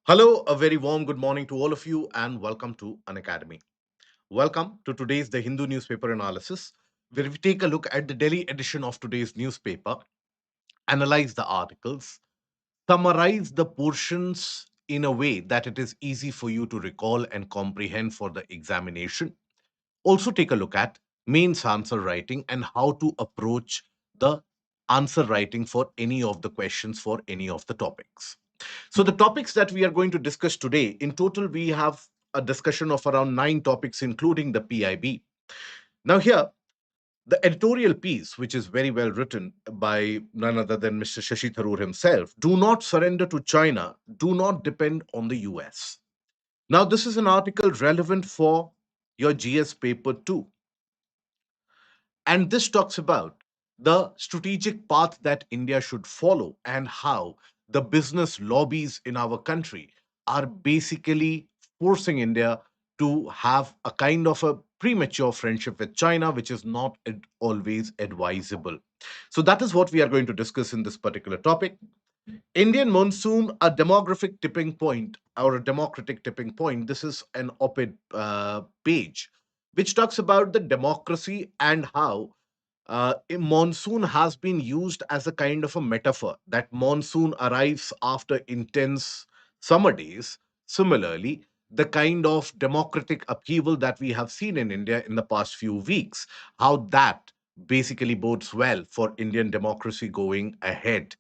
Hello, a very warm good morning to all of you, and welcome to Unacademy. Welcome to today's The Hindu newspaper analysis, where we take a look at the daily edition of today's newspaper, analyze the articles, summarize the portions in a way that it is easy for you to recall and comprehend for the examination. Also, take a look at mains answer writing and how to approach the answer writing for any of the questions for any of the topics. So, the topics that we are going to discuss today, in total, we have a discussion of around 9 topics, including the PIB. Now, here, the editorial piece, which is very well written by none other than Mr. Shashi Tharoor himself, do not surrender to China, do not depend on the US. Now, this is an article relevant for your GS paper too. And this talks about the strategic path that India should follow and how the business lobbies in our country are basically forcing India to have a kind of a premature friendship with China, which is not always advisable. So, that is what we are going to discuss in this particular topic. Indian monsoon, a demographic tipping point or a democratic tipping point. This is an op ed page which talks about the democracy and how a monsoon has been used as a kind of a metaphor that monsoon arrives after intense summer days. Similarly, the kind of democratic upheaval that we have seen in India in the past few weeks, how that basically bodes well for Indian democracy going ahead.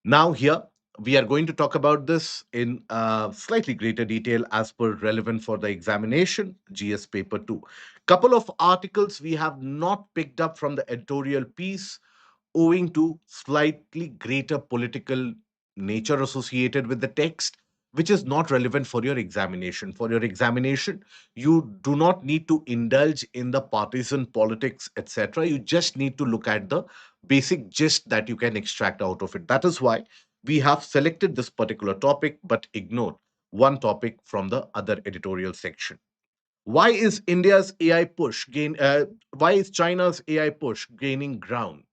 Now, here we are going to talk about this in slightly greater detail as per relevant for the examination, GS paper 2. Couple of articles we have not picked up from the editorial piece owing to slightly greater political nature associated with the text, which is not relevant for your examination. For your examination, you do not need to indulge in the partisan politics, etc. You just need to look at the basic gist that you can extract out of it. That is why we have selected this particular topic but ignored one topic from the other editorial section. Why is India's AI push gain? Why is China's AI push gaining ground?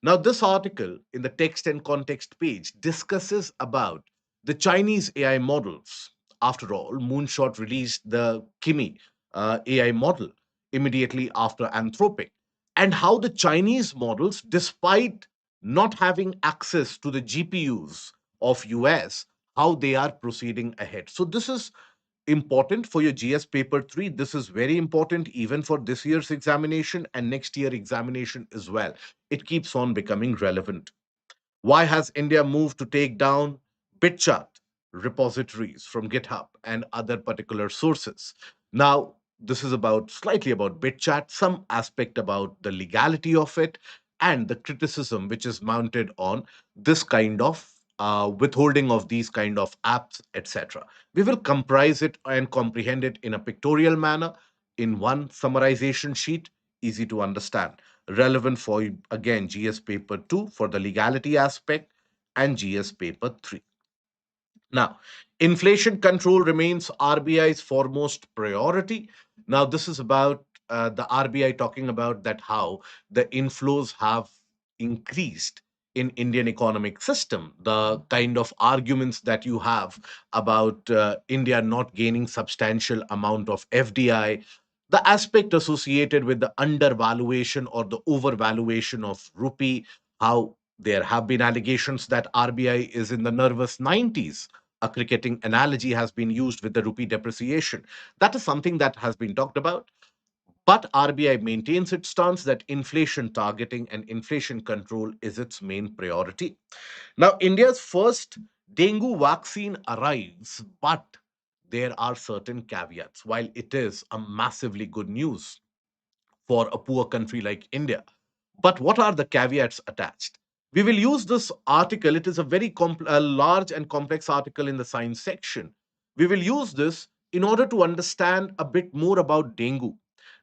Now, this article in the text and context page discusses about the Chinese AI models. After all, Moonshot released the Kimi AI model immediately after Anthropic, and how the Chinese models, despite not having access to the GPUs of US, how they are proceeding ahead. So this is important for your GS paper 3. This is very important even for this year's examination and next year examination as well. It keeps on becoming relevant. Why has India moved to take down BitChat repositories from GitHub and other particular sources? Now, this is about slightly about BitChat, some aspect about the legality of it, and the criticism which is mounted on this kind of withholding of these kind of apps, etc. We will comprise it and comprehend it in a pictorial manner in one summarization sheet, easy to understand, relevant for again GS paper 2 for the legality aspect and GS paper 3. Now, inflation control remains RBI's foremost priority. Now, this is about the RBI talking about that how the inflows have increased in Indian economic system. The kind of arguments that you have about India not gaining substantial amount of FDI, the aspect associated with the undervaluation or the overvaluation of rupee, how there have been allegations that RBI is in the nervous 90s. A cricketing analogy has been used with the rupee depreciation. That is something that has been talked about. But RBI maintains its stance that inflation targeting and inflation control is its main priority. Now, India's first dengue vaccine arrives, but there are certain caveats. While it is a massively good news for a poor country like India, but what are the caveats attached? We will use this article. It is a very a large and complex article in the science section. We will use this in order to understand a bit more about dengue,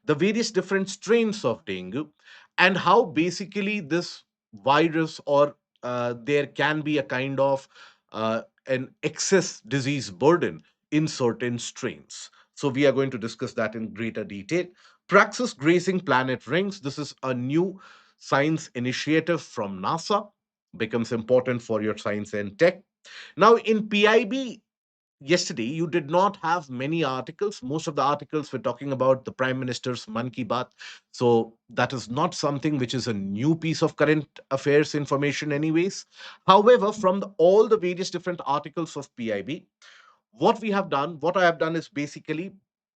the various different strains of dengue, and how basically this virus or there can be a kind of an excess disease burden in certain strains. So we are going to discuss that in greater detail. Praxis grazing planet rings. This is a new science initiative from NASA, becomes important for your science and tech. Now, in PIB, yesterday you did not have many articles. Most of the articles were talking about the Prime Minister's Man Ki Baat. So that is not something which is a new piece of current affairs information, anyways. However, from all the various different articles of PIB, what I have done is basically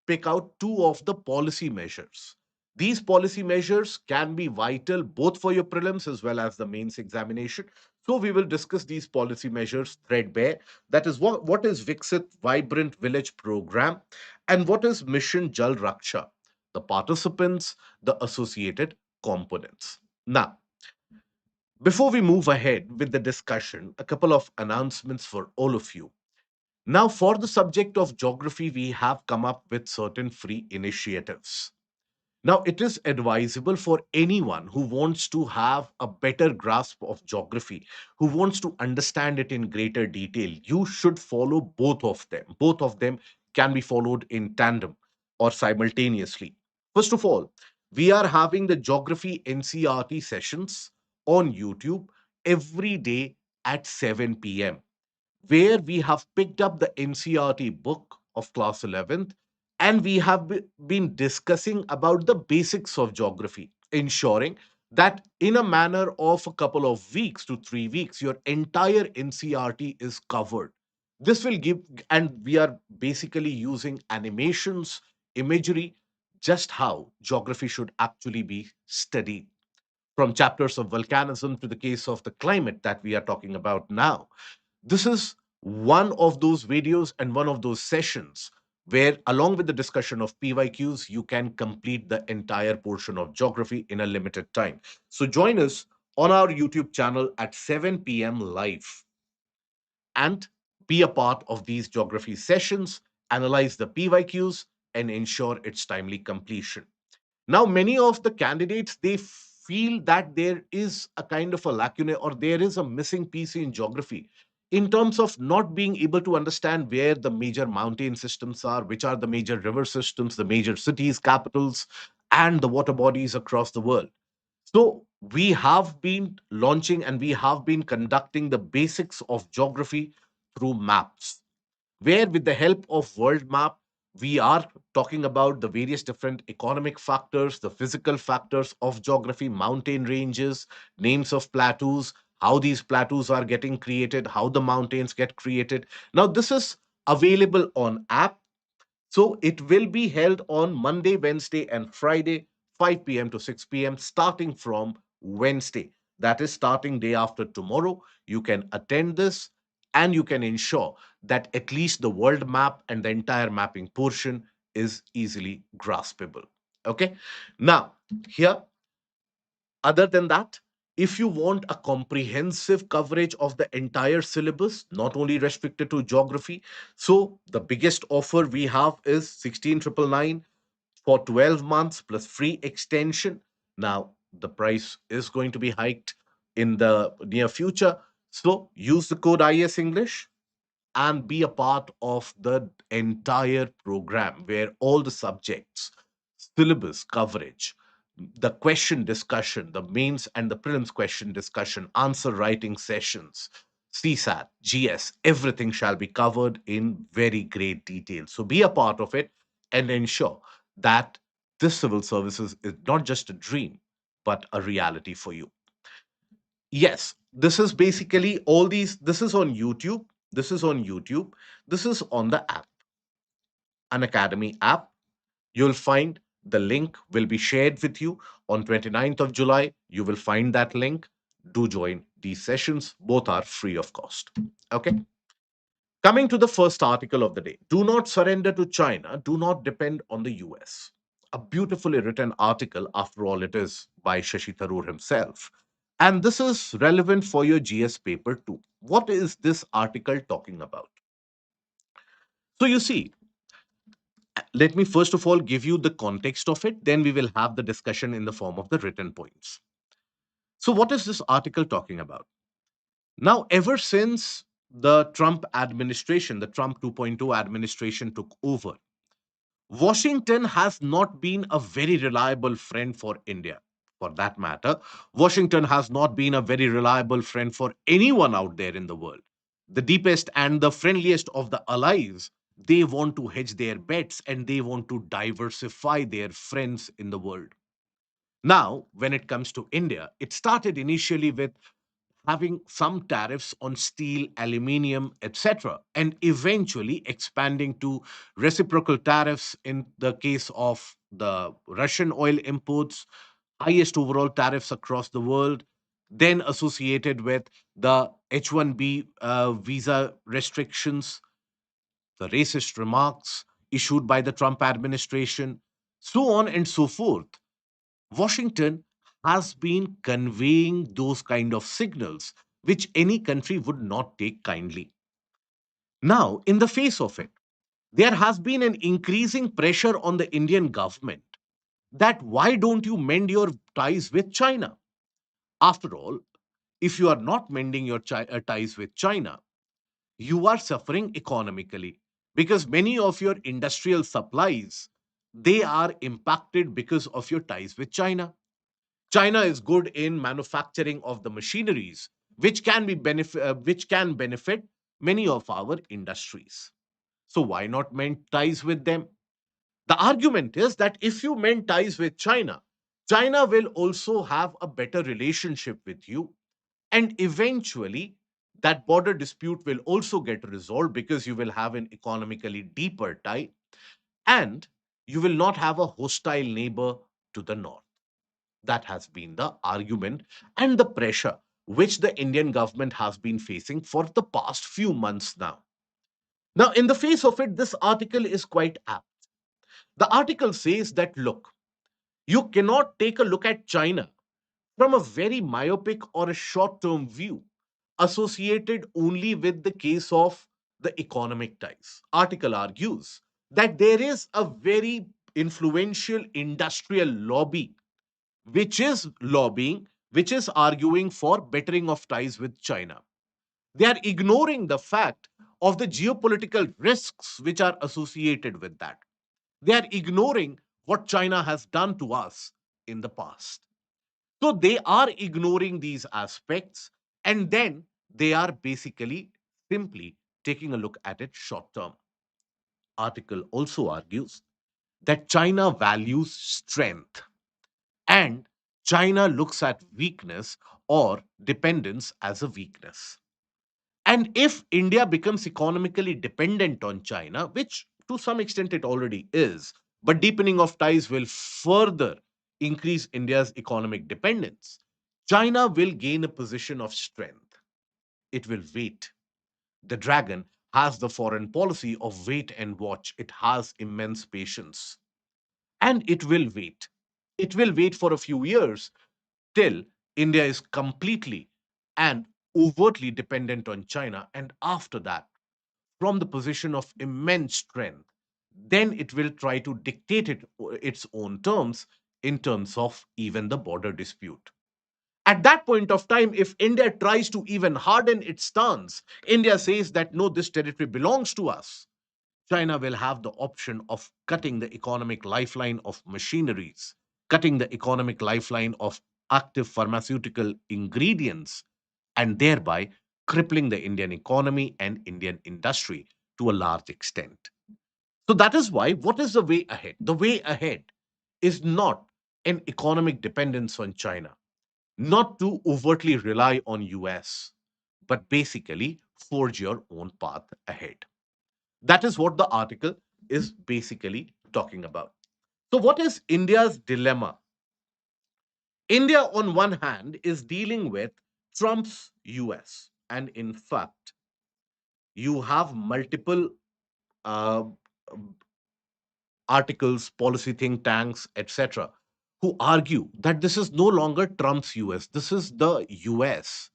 pick out two of the policy measures. These policy measures can be vital both for your prelims as well as the mains examination. So we will discuss these policy measures threadbare. That is what is Viksit Vibrant Village Program and what is Mission Jal Raksha, the participants, the associated components. Now, before we move ahead with the discussion, a couple of announcements for all of you. Now, for the subject of geography, we have come up with certain free initiatives. Now, it is advisable for anyone who wants to have a better grasp of geography, who wants to understand it in greater detail. You should follow both of them. Both of them can be followed in tandem or simultaneously. First of all, we are having the geography NCRT sessions on YouTube every day at 7 p.m., where we have picked up the NCRT book of class 11th, and we have been discussing about the basics of geography, ensuring that in a manner of a couple of weeks to 3 weeks, your entire NCRT is covered. This will give, and we are basically using animations, imagery, just how geography should actually be studied, from chapters of volcanism to the case of the climate that we are talking about now. This is one of those videos and one of those sessions where, along with the discussion of PYQs, you can complete the entire portion of geography in a limited time. So join us on our YouTube channel at 7 p.m. live and be a part of these geography sessions, analyze the PYQs, and ensure its timely completion. Now, many of the candidates, they feel that there is a kind of a lacuna or there is a missing piece in geography in terms of not being able to understand where the major mountain systems are, which are the major river systems, the major cities, capitals, and the water bodies across the world. So we have been launching and we have been conducting the basics of geography through maps, where with the help of world map, we are talking about the various different economic factors, the physical factors of geography, mountain ranges, names of plateaus, how these plateaus are getting created, how the mountains get created. Now this is available on app, so it will be held on Monday, Wednesday, and Friday, 5 p.m. to 6 p.m., starting from Wednesday. That is starting day after tomorrow. You can attend this and you can ensure that at least the world map and the entire mapping portion is easily graspable. Okay. Now, here, other than that, if you want a comprehensive coverage of the entire syllabus, not only restricted to geography, so the biggest offer we have is 16,999 for 12 months plus free extension. Now, the price is going to be hiked in the near future. So use the code IS English and be a part of the entire program where all the subjects, syllabus coverage, the question discussion, the mains and the prelims question discussion, answer writing sessions, CSAT, GS, everything shall be covered in very great detail. So be a part of it and ensure that this civil services is not just a dream, but a reality for you. Yes, this is basically all these. This is on YouTube. This is on YouTube. This is on the app, an Academy app. You'll find the link will be shared with you on 29th of July. You will find that link. Do join these sessions. Both are free of cost. Okay. Coming to the first article of the day, do not surrender to China, do not depend on the US. A beautifully written article, after all, it is by Shashi Tharoor himself. And this is relevant for your GS paper too. What is this article talking about? So, you see, let me first of all give you the context of it, then we will have the discussion in the form of the written points. So, what is this article talking about? Now, ever since the Trump administration, the Trump 2.0 administration took over, Washington has not been a very reliable friend for India. For that matter, Washington has not been a very reliable friend for anyone out there in the world. the deepest and the friendliest of the allies, they want to hedge their bets and they want to diversify their friends in the world. Now, when it comes to India, it started initially with having some tariffs on steel, aluminium, etc., and eventually expanding to reciprocal tariffs in the case of the Russian oil imports, highest overall tariffs across the world, then associated with the H-1B visa restrictions, the racist remarks issued by the Trump administration, so on and so forth. Washington has been conveying those kind of signals which any country would not take kindly. Now, in the face of it, there has been an increasing pressure on the Indian government that why don't you mend your ties with China? After all, if you are not mending your ties with China, you are suffering economically because many of your industrial supplies they are impacted because of your ties with China. China is good in manufacturing of the machineries, which can benefit many of our industries. So why not mend ties with them? The argument is that if you mend ties with China, China will also have a better relationship with you, and eventually that border dispute will also get resolved because you will have an economically deeper tie, and you will not have a hostile neighbor to the north. That has been the argument and the pressure which the Indian government has been facing for the past few months now. Now, in the face of it, this article is quite apt. The article says that look, you cannot take a look at China from a very myopic or a short term view associated only with the case of the economic ties. Article argues that there is a very influential industrial lobby which is lobbying, which is arguing for bettering of ties with China. They are ignoring the fact of the geopolitical risks which are associated with that. They are ignoring what China has done to us in the past. So they are ignoring these aspects and then they are basically simply taking a look at it short term. Article also argues that China values strength and China looks at weakness or dependence as a weakness. And if India becomes economically dependent on China, which to some extent it already is, but deepening of ties will further increase India's economic dependence, China will gain a position of strength. It will wait. The dragon has the foreign policy of wait and watch. It has immense patience. And it will wait. It will wait for a few years till India is completely and overtly dependent on China. And after that, from the position of immense strength, then it will try to dictate its own terms in terms of even the border dispute. At that point of time, if India tries to even harden its stance, India says that no, this territory belongs to us. China will have the option of cutting the economic lifeline of machineries, cutting the economic lifeline of active pharmaceutical ingredients, and thereby crippling the Indian economy and Indian industry to a large extent. So that is why, what is the way ahead? The way ahead is not an economic dependence on China, not to overtly rely on US, but basically forge your own path ahead. That is what the article is basically talking about. So, what is India's dilemma? India, on one hand, is dealing with Trump's US. And in fact, you have multiple uh, articles, policy think tanks, etc., who argue that this is no longer Trump's US. This is the US,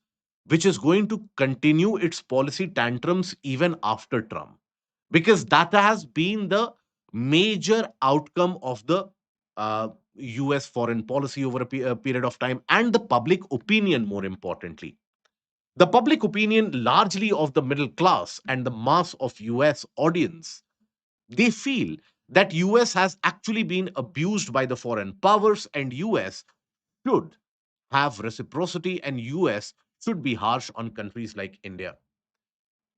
which is going to continue its policy tantrums even after Trump, because that has been the major outcome of the US foreign policy over a period of time and the public opinion, more importantly. The public opinion, largely of the middle class and the mass of US audience, they feel that US has actually been abused by the foreign powers and US should have reciprocity and US should be harsh on countries like India.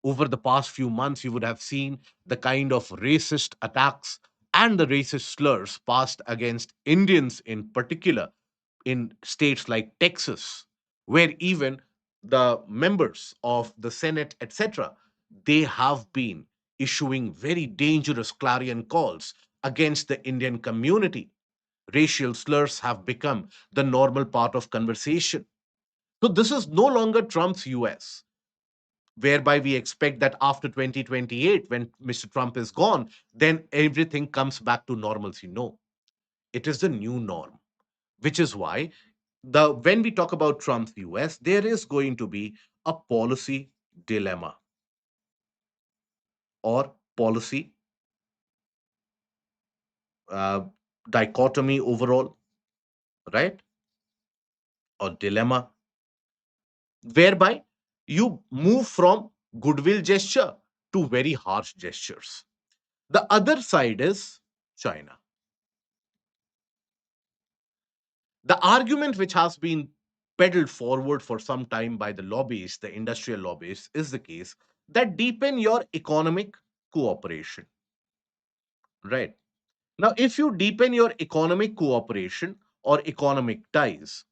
Over the past few months, you would have seen the kind of racist attacks and the racist slurs passed against Indians in particular in states like Texas, where even the members of the Senate, etc., they have been issuing very dangerous clarion calls against the Indian community. Racial slurs have become the normal part of conversation. So this is no longer Trump's US, whereby we expect that after 2028, when Mr. Trump is gone, then everything comes back to normalcy. No, it is the new norm, which is why the when we talk about Trump's US, there is going to be a policy dilemma or policy uh, dichotomy overall, right? Or dilemma, whereby you move from goodwill gesture to very harsh gestures. The other side is China. The argument which has been peddled forward for some time by the lobbyists, the industrial lobbyists, is the case that deepen your economic cooperation. Right. Now, if you deepen your economic cooperation or economic ties,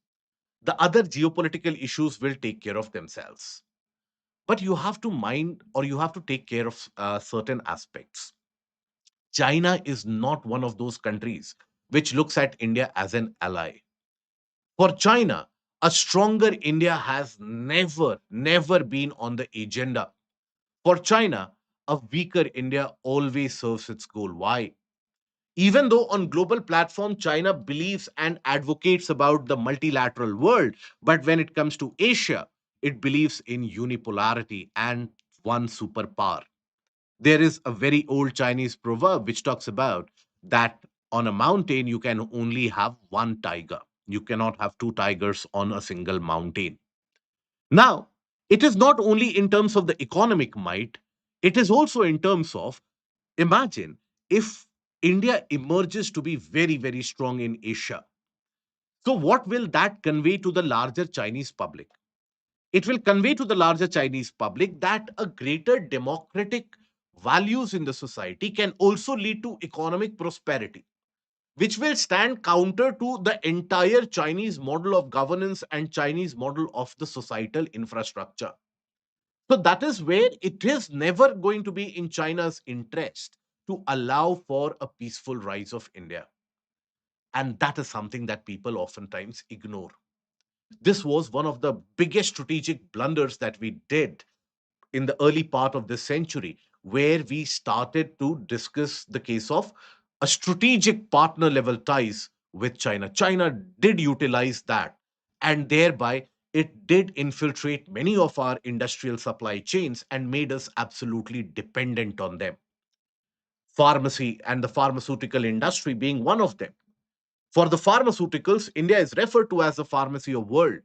the other geopolitical issues will take care of themselves. But you have to mind or you have to take care of certain aspects. China is not one of those countries which looks at India as an ally. For China, a stronger India has never been on the agenda. For China, a weaker India always serves its goal. Why? Even though on global platform China believes and advocates about the multilateral world, but when it comes to Asia, it believes in unipolarity and one superpower. There is a very old Chinese proverb which talks about that on a mountain you can only have one tiger. You cannot have two tigers on a single mountain. Now, it is not only in terms of the economic might, it is also in terms of, imagine if India emerges to be very strong in Asia. So, what will that convey to the larger Chinese public? It will convey to the larger Chinese public that a greater democratic values in the society can also lead to economic prosperity, which will stand counter to the entire Chinese model of governance and Chinese model of the societal infrastructure. So that is where it is never going to be in China's interest to allow for a peaceful rise of India. And that is something that people oftentimes ignore. This was one of the biggest strategic blunders that we did in the early part of this century, where we started to discuss the case of a strategic partner level ties with China. China did utilize that, and thereby it did infiltrate many of our industrial supply chains and made us absolutely dependent on them. Pharmacy and the pharmaceutical industry being one of them. For the pharmaceuticals, India is referred to as the pharmacy of world.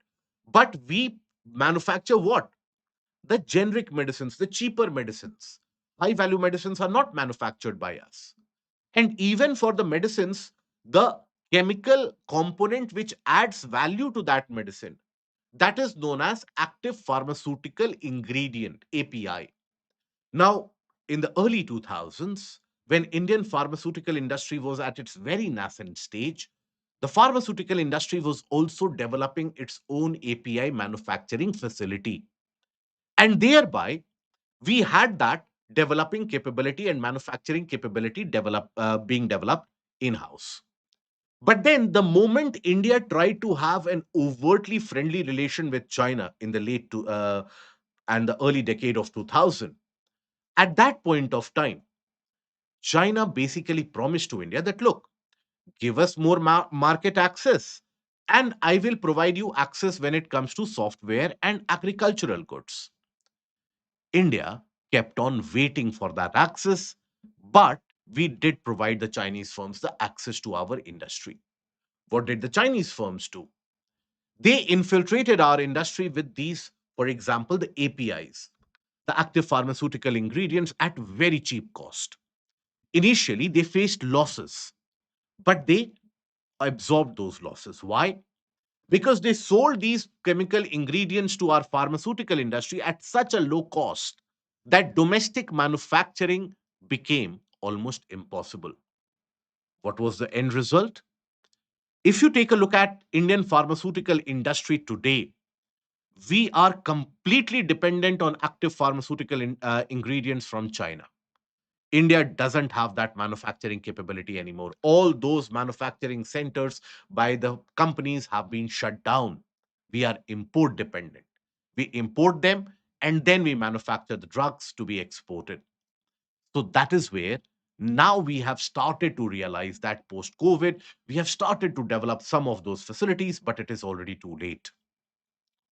But we manufacture what? The generic medicines, the cheaper medicines. High value medicines are not manufactured by us. And even for the medicines, the chemical component which adds value to that medicine, that is known as active pharmaceutical ingredient, API. Now, in the early 2000s, when Indian pharmaceutical industry was at its very nascent stage, the pharmaceutical industry was also developing its own API manufacturing facility. And thereby, we had that developing capability and manufacturing capability being developed in house. But then, the moment India tried to have an overtly friendly relation with China in the and the early decade of 2000, at that point of time, China basically promised to India that, look, give us more market access, and I will provide you access when it comes to software and agricultural goods. India kept on waiting for that access, but we did provide the Chinese firms the access to our industry. What did the Chinese firms do? They infiltrated our industry with these, for example, the APIs, the active pharmaceutical ingredients at very cheap cost. Initially, they faced losses, but they absorbed those losses. Why? Because they sold these chemical ingredients to our pharmaceutical industry at such a low cost that domestic manufacturing became almost impossible. What was the end result? If you take a look at Indian pharmaceutical industry today, we are completely dependent on active pharmaceutical ingredients from China. India doesn't have that manufacturing capability anymore. All those manufacturing centers by the companies have been shut down. We are import dependent. We import them and then we manufacture the drugs to be exported. So that is where now we have started to realize that post COVID, we have started to develop some of those facilities, but it is already too late.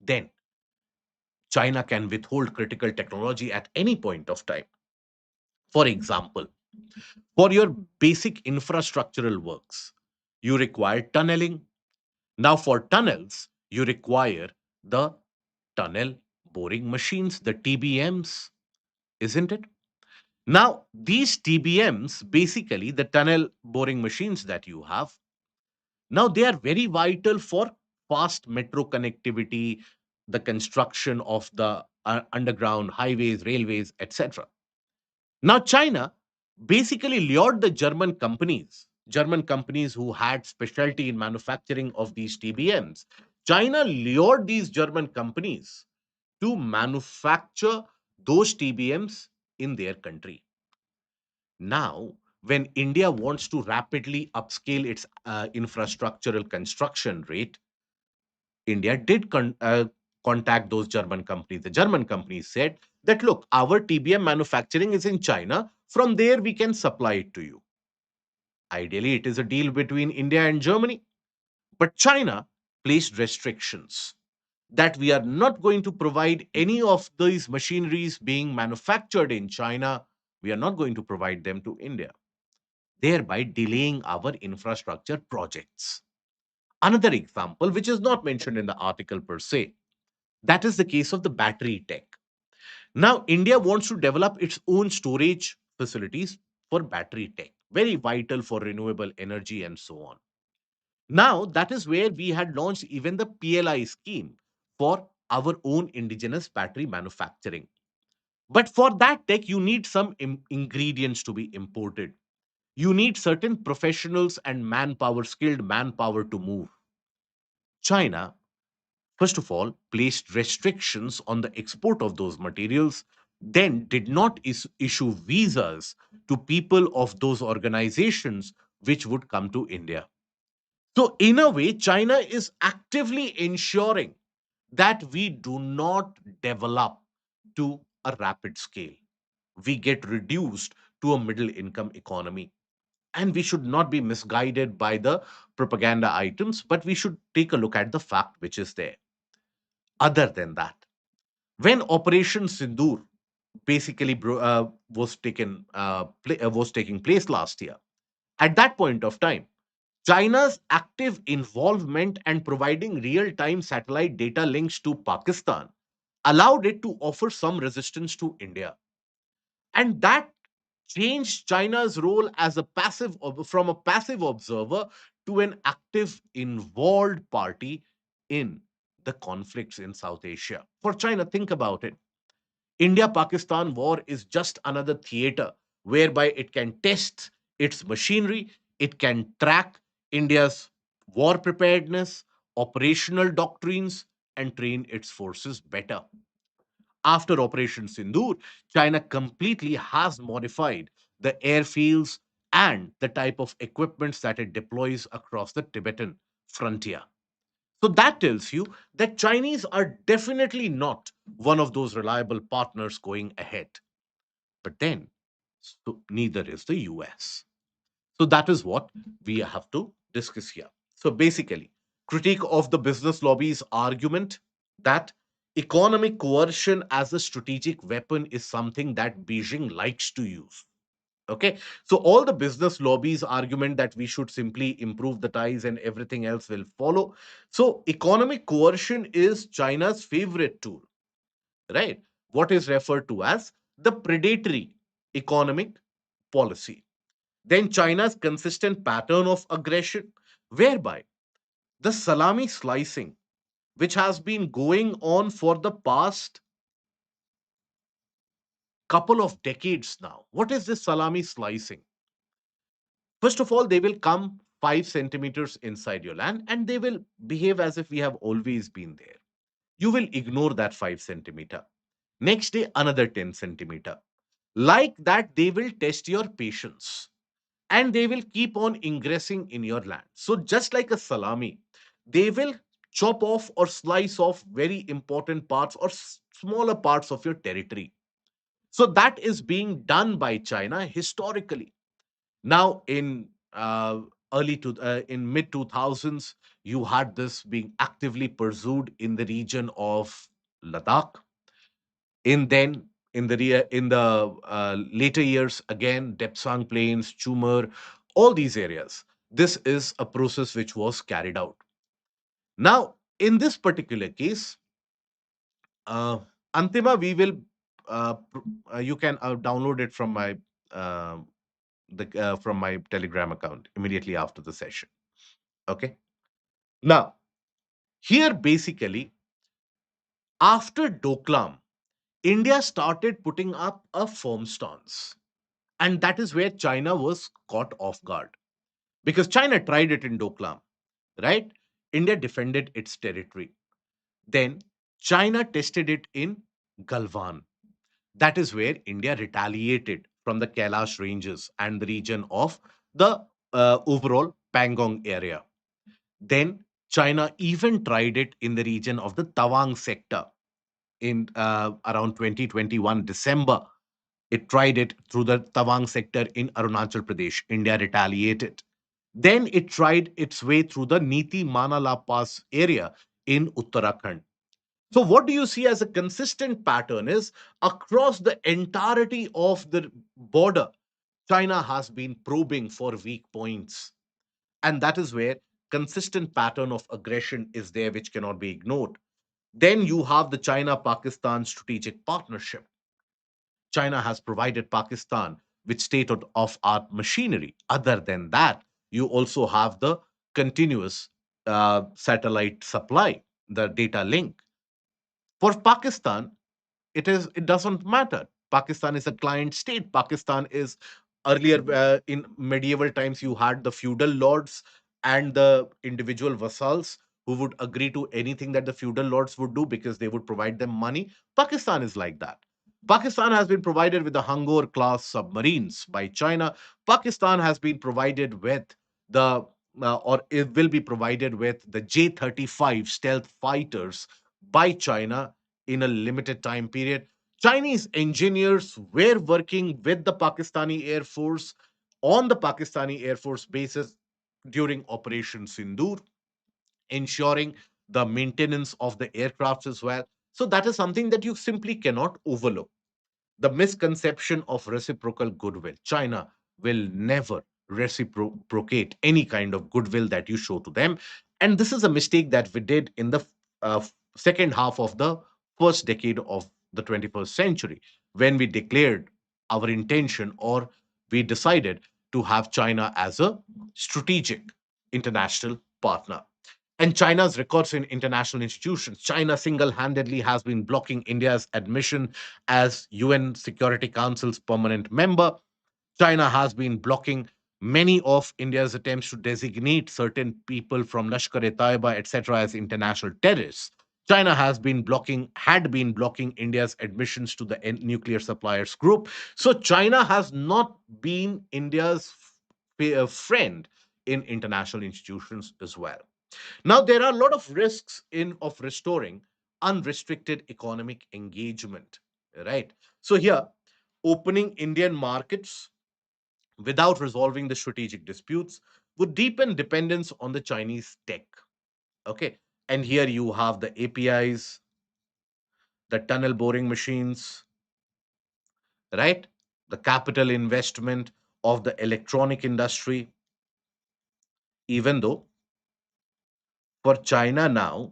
Then China can withhold critical technology at any point of time. For example, for your basic infrastructural works, you require tunneling. Now, for tunnels, you require the tunnel boring machines, the TBMs, isn't it? Now, these TBMs, basically the tunnel boring machines that you have, now they are very vital for fast metro connectivity, the construction of the underground highways, railways, etc. Now, China basically lured the German companies who had specialty in manufacturing of these TBMs. China lured these German companies to manufacture those TBMs in their country. Now, when India wants to rapidly upscale its infrastructural construction rate, India did contact those German companies. The German companies said that, look, our TBM manufacturing is in China. From there, we can supply it to you. Ideally, it is a deal between India and Germany. But China placed restrictions that we are not going to provide any of these machineries being manufactured in China. We are not going to provide them to India, thereby delaying our infrastructure projects. Another example, which is not mentioned in the article per se, that is the case of the battery tech. Now, India wants to develop its own storage facilities for battery tech, very vital for renewable energy and so on. Now, that is where we had launched even the PLI scheme for our own indigenous battery manufacturing. But for that tech, you need some ingredients to be imported. You need certain professionals and manpower, skilled manpower to move. China, first of all, placed restrictions on the export of those materials, then did not issue visas to people of those organizations which would come to India. So, in a way, China is actively ensuring that we do not develop to a rapid scale. We get reduced to a middle income economy. And we should not be misguided by the propaganda items, but we should take a look at the fact which is there. Other than that, when Operation Sindoor basically was taking place last year, at that point of time, China's active involvement and providing real-time satellite data links to Pakistan allowed it to offer some resistance to India, and that changed China's role as a from a passive observer to an active involved party in the conflicts in South Asia. For China, think about it. India Pakistan war is just another theater whereby it can test its machinery, it can track India's war preparedness, operational doctrines, and train its forces better. After Operation Sindoor, China completely has modified the airfields and the type of equipments that it deploys across the Tibetan frontier. So that tells you that Chinese are definitely not one of those reliable partners going ahead. But then, so neither is the US. So that is what we have to discuss here. So basically, critique of the business lobby's argument that economic coercion as a strategic weapon is something that Beijing likes to use. Okay, so all the business lobbies argument that we should simply improve the ties and everything else will follow. So economic coercion is China's favorite tool, right? What is referred to as the predatory economic policy. Then China's consistent pattern of aggression, whereby the salami slicing, which has been going on for the past couple of decades now. What is this salami slicing? First of all, they will come 5 centimeters inside your land and they will behave as if we have always been there. You will ignore that 5 centimeter. Next day, another 10 centimeter. Like that, they will test your patience and they will keep on ingressing in your land. So, just like a salami, they will chop off or slice off very important parts or smaller parts of your territory. So, that is being done by China historically. Now, in mid 2000s, you had this being actively pursued in the region of Ladakh. In the later years, again, Depsang Plains, Chumar, all these areas. This is a process which was carried out. Now, in this particular case, uh, Antima, you can download it from uh, from my Telegram account immediately after the session. Okay. Now, here basically, after Doklam, India started putting up a firm stance. And that is where China was caught off guard. Because China tried it in Doklam, right? India defended its territory. Then China tested it in Galwan. That is where India retaliated from the Kailash ranges and the region of the overall Pangong area. Then China even tried it in the region of the Tawang sector in around 2021 December. It tried it through the Tawang sector in Arunachal Pradesh. India retaliated. Then it tried its way through the Niti Manala Pass area in Uttarakhand. So, what do you see as a consistent pattern is across the entirety of the border, China has been probing for weak points. And that is where consistent pattern of aggression is there, which cannot be ignored. Then you have the China Pakistan strategic partnership. China has provided Pakistan with state of art machinery. Other than that, you also have the continuous satellite supply, the data link. For Pakistan, it doesn't matter. Pakistan is a client state. Pakistan is earlier in medieval times you had the feudal lords and the individual vassals who would agree to anything that the feudal lords would do because they would provide them money. Pakistan is like that. Pakistan has been provided with the Hangor class submarines by China. Pakistan has been provided with the or it will be provided with the J-35 stealth fighters by China in a limited time period. Chinese engineers were working with the Pakistani Air Force on the Pakistani Air Force bases during Operation Sindoor, ensuring the maintenance of the aircrafts as well. So, that is something that you simply cannot overlook. The misconception of reciprocal goodwill. China will never reciprocate any kind of goodwill that you show to them. And this is a mistake that we did in the second half of the first decade of the 21st century when we declared our intention or we decided to have China as a strategic international partner. And China's records in international institutions. China single handedly has been blocking India's admission as UN Security Council's permanent member. China has been blocking many of India's attempts to designate certain people from Lashkar-e-Taiba, etc., as international terrorists. China had been blocking India's admissions to the nuclear suppliers group. So China has not been India's friend in international institutions as well. Now, there are a lot of risks in of restoring unrestricted economic engagement, right? So here, opening Indian markets without resolving the strategic disputes would deepen dependence on the Chinese tech. Okay. And here you have the APIs, the tunnel boring machines, right? The capital investment of the electronic industry, even though for China now,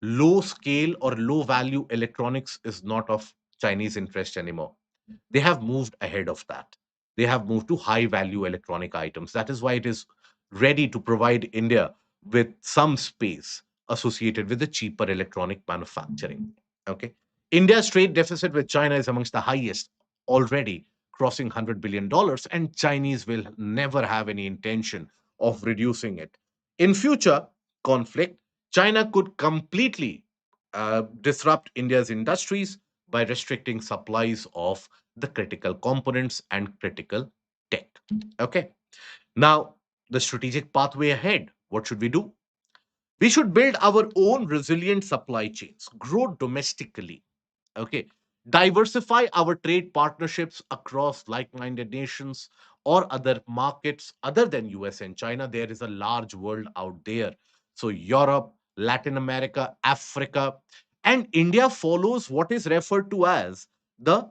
low scale or low value electronics is not of Chinese interest anymore. They have moved ahead of that. They have moved to high value electronic items. That is why it is ready to provide India with some space associated with the cheaper electronic manufacturing. Okay. India's trade deficit with China is amongst the highest, already crossing $100 billion, and Chinese will never have any intention of reducing it. In future conflict, China could completely disrupt India's industries by restricting supplies of the critical components and critical tech. Okay. Now, the strategic pathway ahead. What should we do? We should build our own resilient supply chains, grow domestically. Okay. Diversify our trade partnerships across like minded nations or other markets other than US and China. There is a large world out there. So, Europe, Latin America, Africa, and India follows what is referred to as the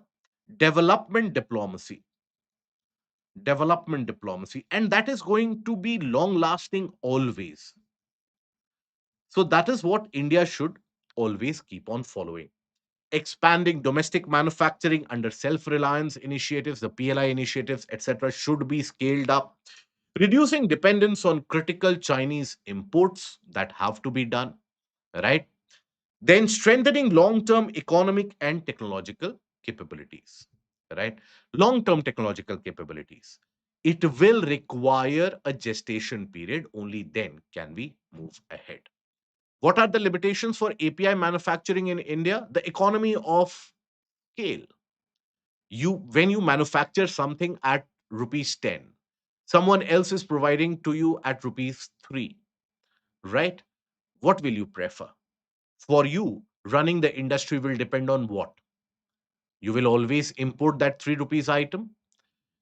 development diplomacy. Development diplomacy. And that is going to be long lasting always. So, that is what India should always keep on following. Expanding domestic manufacturing under self-reliance initiatives, the PLI initiatives, etc., should be scaled up. Reducing dependence on critical Chinese imports that have to be done, right? Then strengthening long-term economic and technological capabilities, right? Long-term technological capabilities. It will require a gestation period. Only then can we move ahead. What are the limitations for API manufacturing in India? The economy of scale. You when you manufacture something at rupees 10, someone else is providing to you at rupees 3, right? What will you prefer? For you, running the industry will depend on what? You will always import that 3 rupees item.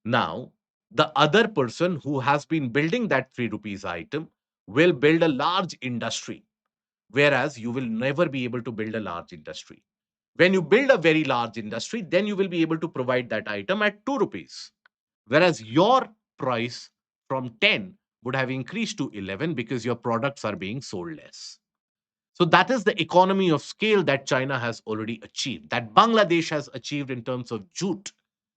Now, the other person who has been building that 3 rupees item will build a large industry, whereas you will never be able to build a large industry. When you build a very large industry, then you will be able to provide that item at 2 rupees, whereas your price from 10 would have increased to 11 because your products are being sold less. So that is the economy of scale that China has already achieved, that Bangladesh has achieved in terms of jute.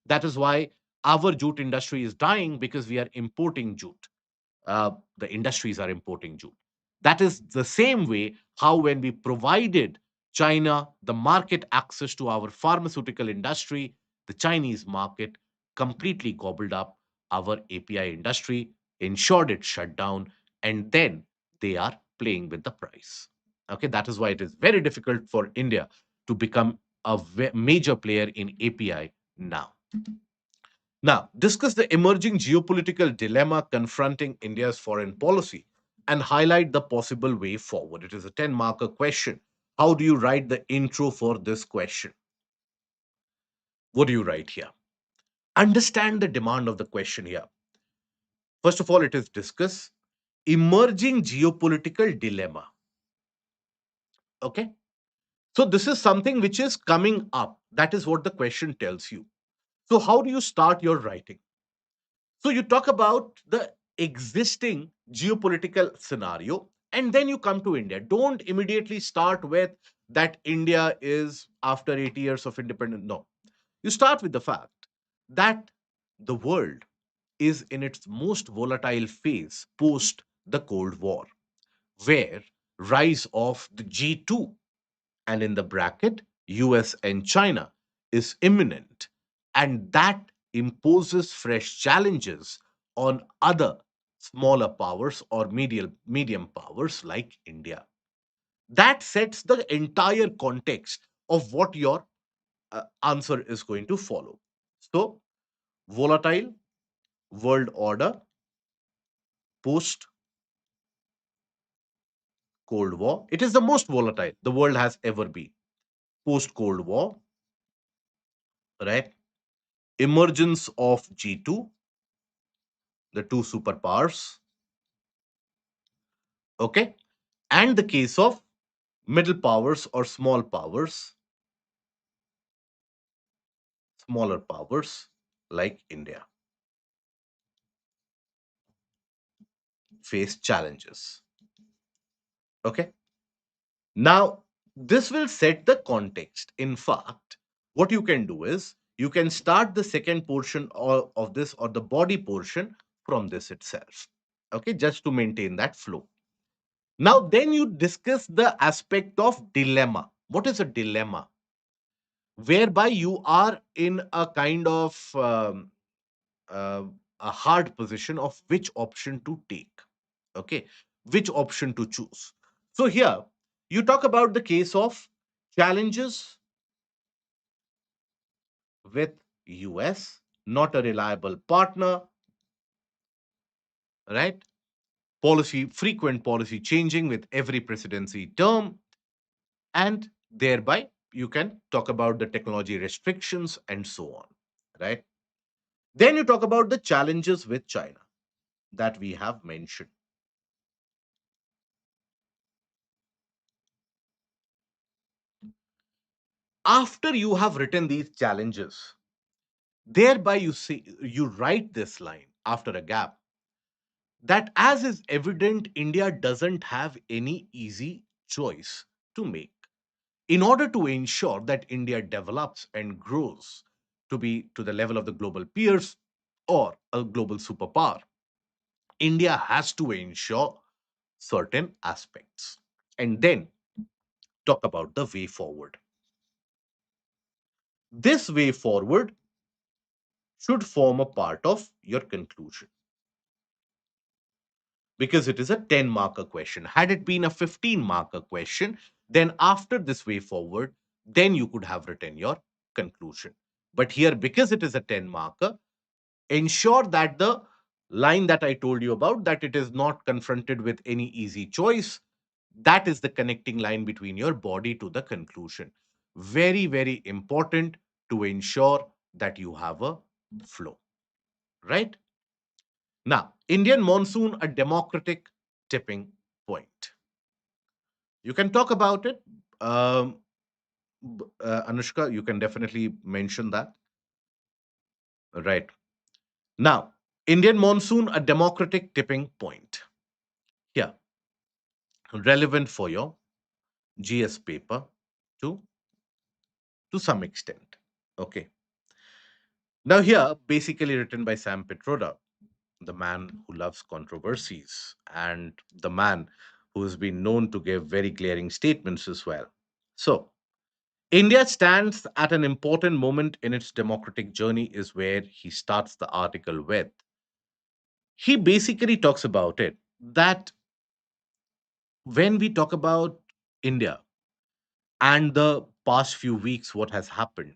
That is why our jute industry is dying, because we are importing jute. The industries are importing jute. That is the same way how when we provided China the market access to our pharmaceutical industry, the Chinese market completely gobbled up our API industry, ensured it shut down, and then they are playing with the price. Okay, that is why it is very difficult for India to become a major player in API now. Now, discuss the emerging geopolitical dilemma confronting India's foreign policy and highlight the possible way forward. It is a 10 marker question. How do you write the intro for this question? What do you write here? Understand the demand of the question here. First of all, it is discuss emerging geopolitical dilemma. Okay. So, this is something which is coming up. That is what the question tells you. So, how do you start your writing? So you talk about the existing geopolitical scenario and then you come to India. Don't immediately start with that India is after 80 years of independence. No. You start with the fact that the world is in its most volatile phase post the Cold War, where rise of the G2 and in the bracket US and China is imminent, and that imposes fresh challenges on other smaller powers or medium powers like India. That sets the entire context of what your answer is going to follow. So, volatile world order post Cold War. It is the most volatile the world has ever been. Post Cold War, right? Emergence of G2, the two superpowers, okay, and the case of middle powers or smaller powers like India face challenges. Okay, now this will set the context. In fact, what you can do is you can start the second portion of this or the body portion from this itself. Okay, just to maintain that flow. Now, then you discuss the aspect of dilemma. What is a dilemma? whereby you are in a kind of uh, a hard position of which option to take. Okay, which option to choose. So here you talk about the case of challenges with US, not a reliable partner, right? Policy, frequent policy changing with every presidency term, and thereby you can talk about the technology restrictions and so on, right? Then you talk about the challenges with China that we have mentioned. After you have written these challenges, thereby you see, you write this line after a gap, that as is evident, India doesn't have any easy choice to make. In order to ensure that India develops and grows to be to the level of the global peers or a global superpower, India has to ensure certain aspects. And then talk about the way forward. This way forward should form a part of your conclusion because it is a 10 marker question. Had it been a 15 marker question, then after this way forward, then you could have written your conclusion. But here, because it is a 10 marker, ensure that the line that I told you about, that it is not confronted with any easy choice, that is the connecting line between your body to the conclusion. Very, very important to ensure that you have a flow, right? Now, Indian monsoon, a democratic tipping point. You can talk about it. Anushka, you can definitely mention that. Right. Now, Indian monsoon, a democratic tipping point. Yeah, relevant for your GS paper to, to some extent. Okay. Now, here, basically written by Sam Pitroda, the man who loves controversies and the man who has been known to give very glaring statements as well. So, India stands at an important moment in its democratic journey, is where he starts the article with. He basically talks about it that when we talk about India and the past few weeks, what has happened,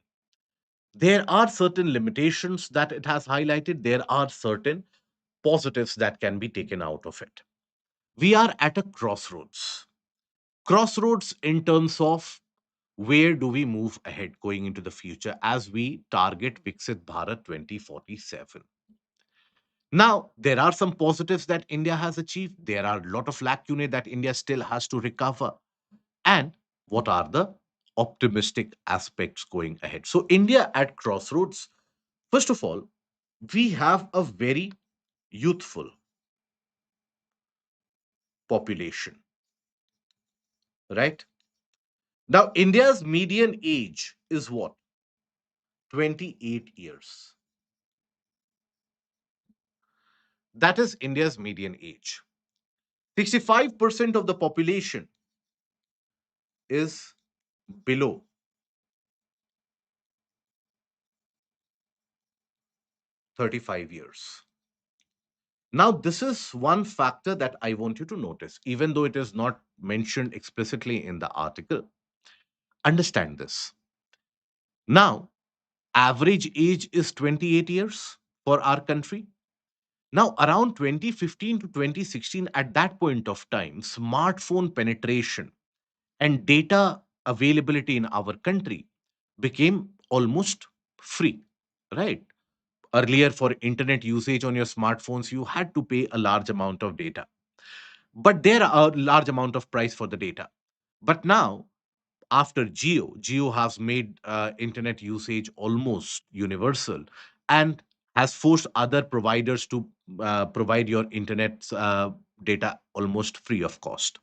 there are certain limitations that it has highlighted, there are certain positives that can be taken out of it. We are at a crossroads. Crossroads in terms of where do we move ahead going into the future as we target Viksit Bharat 2047. Now, there are some positives that India has achieved. There are a lot of lacunae that India still has to recover. And what are the optimistic aspects going ahead? So, India at crossroads, first of all, we have a very youthful population, right? Now, India's median age is what? 28 years. That is India's median age. 65% of the population is below 35 years. Now, this is one factor that I want you to notice, even though it is not mentioned explicitly in the article. Understand this. Now, average age is 28 years for our country. Now, around 2015 to 2016, at that point of time, smartphone penetration and data availability in our country became almost free, right? Earlier, for internet usage on your smartphones, you had to pay a large amount of data, but there are a large amount of price for the data. But now, after Geo has made internet usage almost universal and has forced other providers to provide your internet data almost free of cost.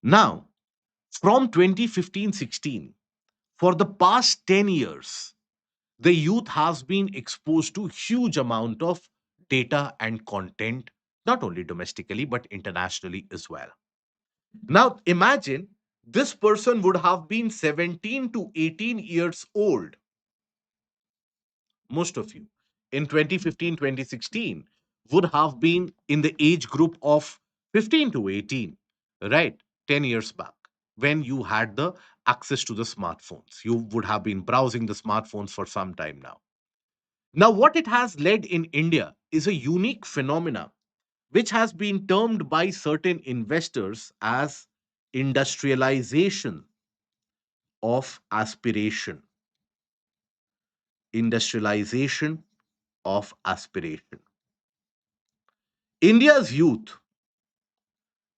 Now, from 2015-16, for the past 10 years, the youth has been exposed to huge amount of data and content, not only domestically but internationally as well. Now imagine this person would have been 17 to 18 years old, most of you, in 2015, 2016, would have been in the age group of 15 to 18, right? 10 years back, when you had the access to the smartphones. You would have been browsing the smartphones for some time now. Now, what it has led in India is a unique phenomena which has been termed by certain investors as industrialization of aspiration. Industrialization of aspiration. India's youth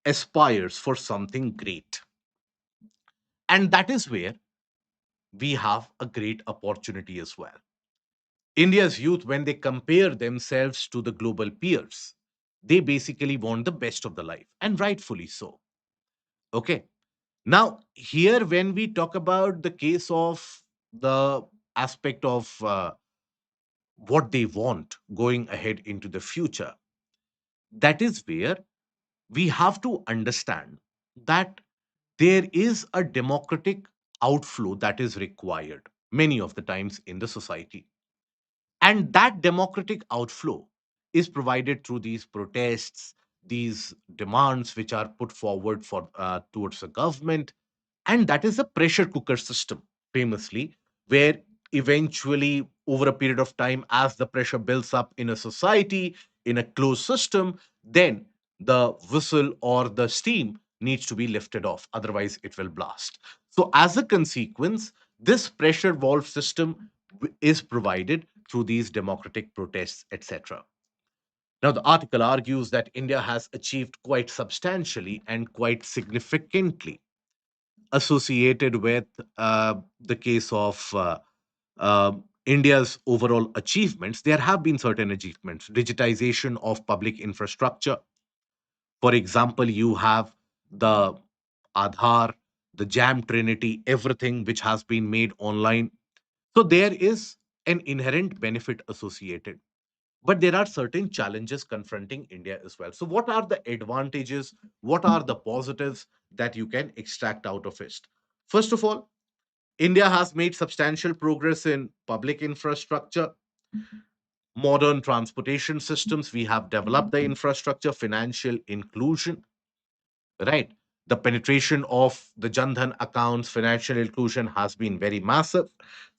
aspires for something great. And that is where we have a great opportunity as well. India's youth, when they compare themselves to the global peers, they basically want the best of the life, and rightfully so. Okay. Now, here, when we talk about the case of the aspect of what they want going ahead into the future, that is where we have to understand that there is a democratic outflow that is required many of the times in the society. And that democratic outflow is provided through these protests, these demands which are put forward for towards the government, and that is a pressure cooker system, famously, where eventually, over a period of time, as the pressure builds up in a society, in a closed system, then the whistle or the steam needs to be lifted off, otherwise it will blast. So as a consequence, this pressure valve system is provided through these democratic protests, etc. Now, the article argues that India has achieved quite substantially and quite significantly associated with the case of uh, India's overall achievements. There have been certain achievements: digitization of public infrastructure. For example, you have the Aadhaar, the Jam Trinity, everything which has been made online. So there is an inherent benefit associated. But there are certain challenges confronting India as well. So, what are the advantages? What are the positives that you can extract out of it? First of all, India has made substantial progress in public infrastructure, modern transportation systems. We have developed the infrastructure, financial inclusion, right? The penetration of the Jandhan accounts, financial inclusion has been very massive.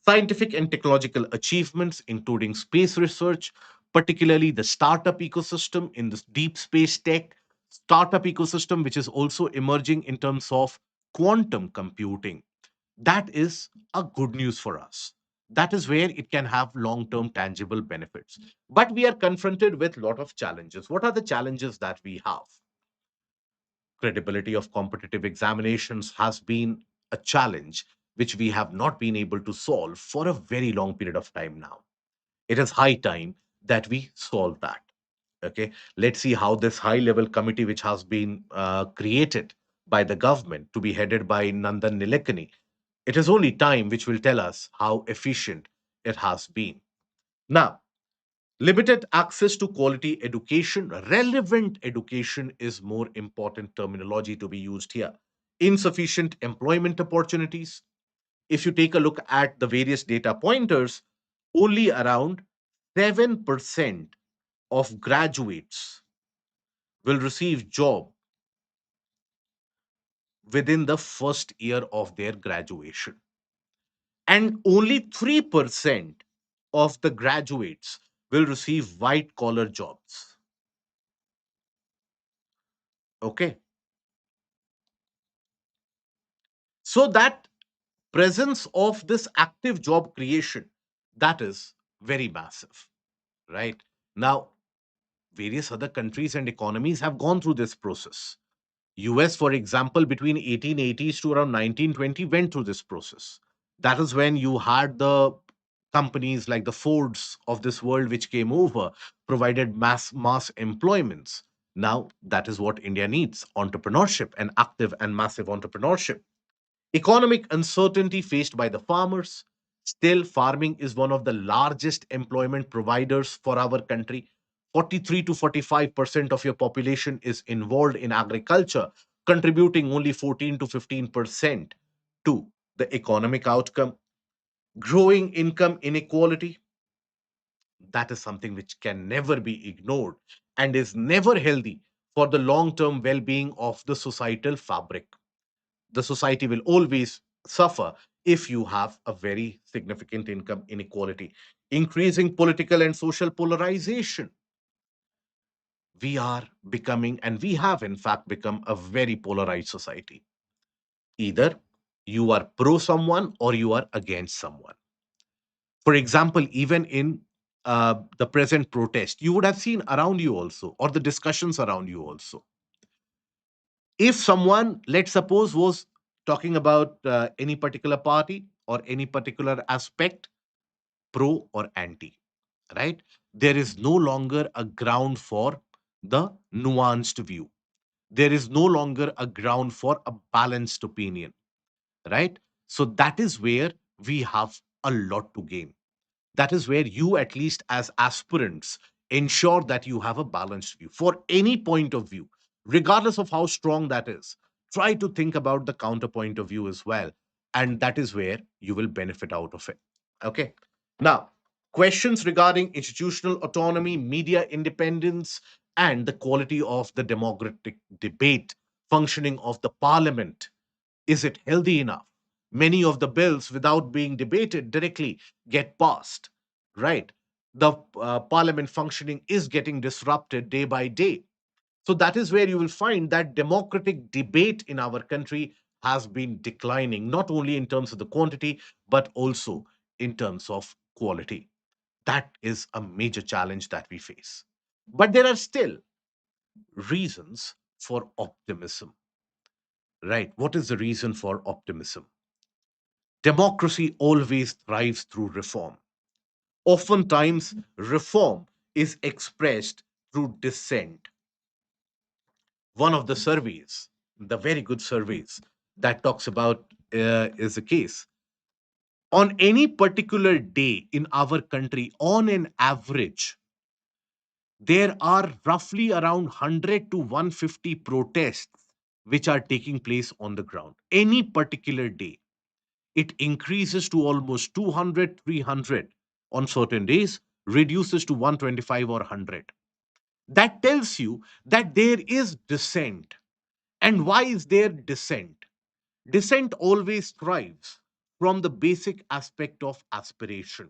Scientific and technological achievements, including space research, particularly the startup ecosystem in this deep space tech, startup ecosystem, which is also emerging in terms of quantum computing. That is a good news for us. That is where it can have long term tangible benefits. But we are confronted with a lot of challenges. What are the challenges that we have? Credibility of competitive examinations has been a challenge which we have not been able to solve for a very long period of time now. It is high time that we solve that. Okay, let's see how this high level committee, which has been created by the government to be headed by Nandan Nilekani, it is only time which will tell us how efficient it has been. Now, limited access to quality education, relevant education is more important terminology to be used here. Insufficient employment opportunities. If you take a look at the various data pointers, only around 7% of graduates will receive job within the first year of their graduation. And only 3% of the graduates will receive white collar jobs. Okay. So that presence of this active job creation, that is very massive, right? Now, various other countries and economies have gone through this process. US, for example, between 1880s to around 1920 went through this process. That is when you had the companies like the Fords of this world which came over, provided mass employments. Now that is what India needs: entrepreneurship, and active and massive entrepreneurship. Economic uncertainty faced by the farmers. Still, farming is one of the largest employment providers for our country. 43 to 45% of your population is involved in agriculture. contributing only 14 to 15% to the economic outcome. Growing income inequality, that is something which can never be ignored and is never healthy for the long term well being of the societal fabric. The society will always suffer if you have a very significant income inequality. Increasing political and social polarization. We are becoming, and we have in fact become, a very polarized society. Either you are pro someone or you are against someone. For example, even in the present protest, you would have seen around you also, or the discussions around you also. If someone, let's suppose, was talking about any particular party or any particular aspect, pro or anti, right? There is no longer a ground for the nuanced view. There is no longer a ground for a balanced opinion, right? So that is where we have a lot to gain. That is where you, at least as aspirants, ensure that you have a balanced view for any point of view, regardless of how strong that is. Try to think about the counterpoint of view as well, and that is where you will benefit out of it. Okay. Now, questions regarding institutional autonomy, media independence, and the quality of the democratic debate, functioning of the parliament. Is it healthy enough? Many of the bills, without being debated directly, get passed, right? The parliament functioning is getting disrupted day by day. So that is where you will find that democratic debate in our country has been declining, not only in terms of the quantity, but also in terms of quality. That is a major challenge that we face. But there are still reasons for optimism, right? What is the reason for optimism? Democracy always thrives through reform. Oftentimes, reform is expressed through dissent. One of the surveys, the very good surveys that talks about is the case. On any particular day in our country, on an average, there are roughly around 100 to 150 protests which are taking place on the ground. Any particular day, it increases to almost 200, 300 on certain days, reduces to 125 or 100. That tells you that there is dissent. And why is there dissent? Dissent always thrives from the basic aspect of aspiration.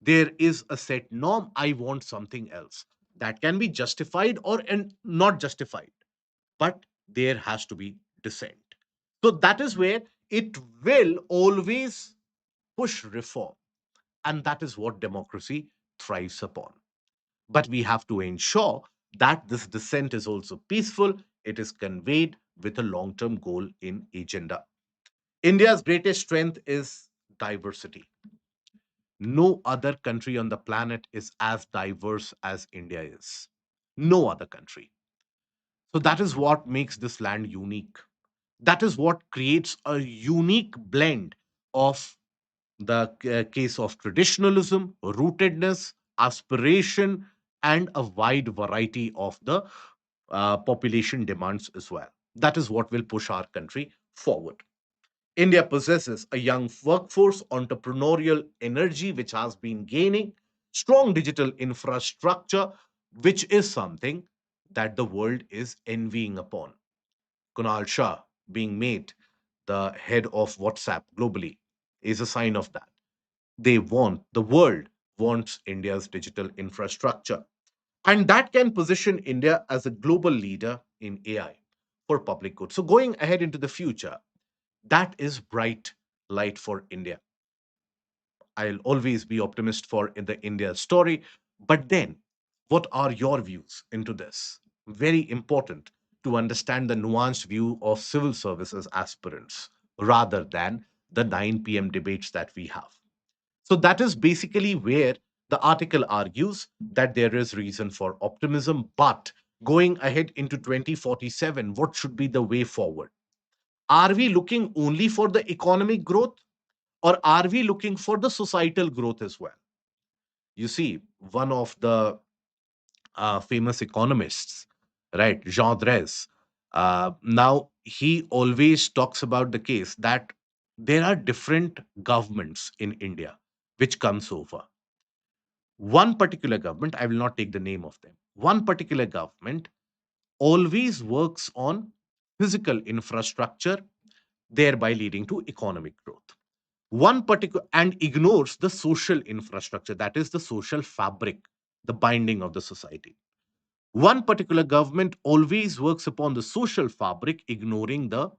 There is a set norm, I want something else. That can be justified or not justified, but there has to be dissent. So that is where it will always push reform. And that is what democracy thrives upon. But we have to ensure that this dissent is also peaceful, it is conveyed with a long term goal in agenda. India's greatest strength is diversity. No other country on the planet is as diverse as India is. No other country. So that is what makes this land unique. That is what creates a unique blend of the case of traditionalism, rootedness, aspiration, and a wide variety of the population demands as well. That is what will push our country forward. India possesses a young workforce, entrepreneurial energy, which has been gaining, strong digital infrastructure, which is something that the world is envying upon. Kunal Shah being made the head of WhatsApp globally is a sign of that. The world wants India's digital infrastructure. And that can position India as a global leader in AI for public good. So going ahead into the future, that is bright light for India. I'll always be optimist for in the India story. But then, what are your views into this? Very important to understand the nuanced view of civil services aspirants rather than the 9 p.m. debates that we have. So that is basically where the article argues that there is reason for optimism. But going ahead into 2047, what should be the way forward? Are we looking only for the economic growth, or are we looking for the societal growth as well? You see, one of the famous economists, right, Jean Drèze, Now, he always talks about the case that there are different governments in India which comes over. One particular government, I will not take the name of them, one particular government always works on physical infrastructure, thereby leading to economic growth. One particular and ignores the social infrastructure, that is the social fabric, the binding of the society. One particular government always works upon the social fabric, ignoring the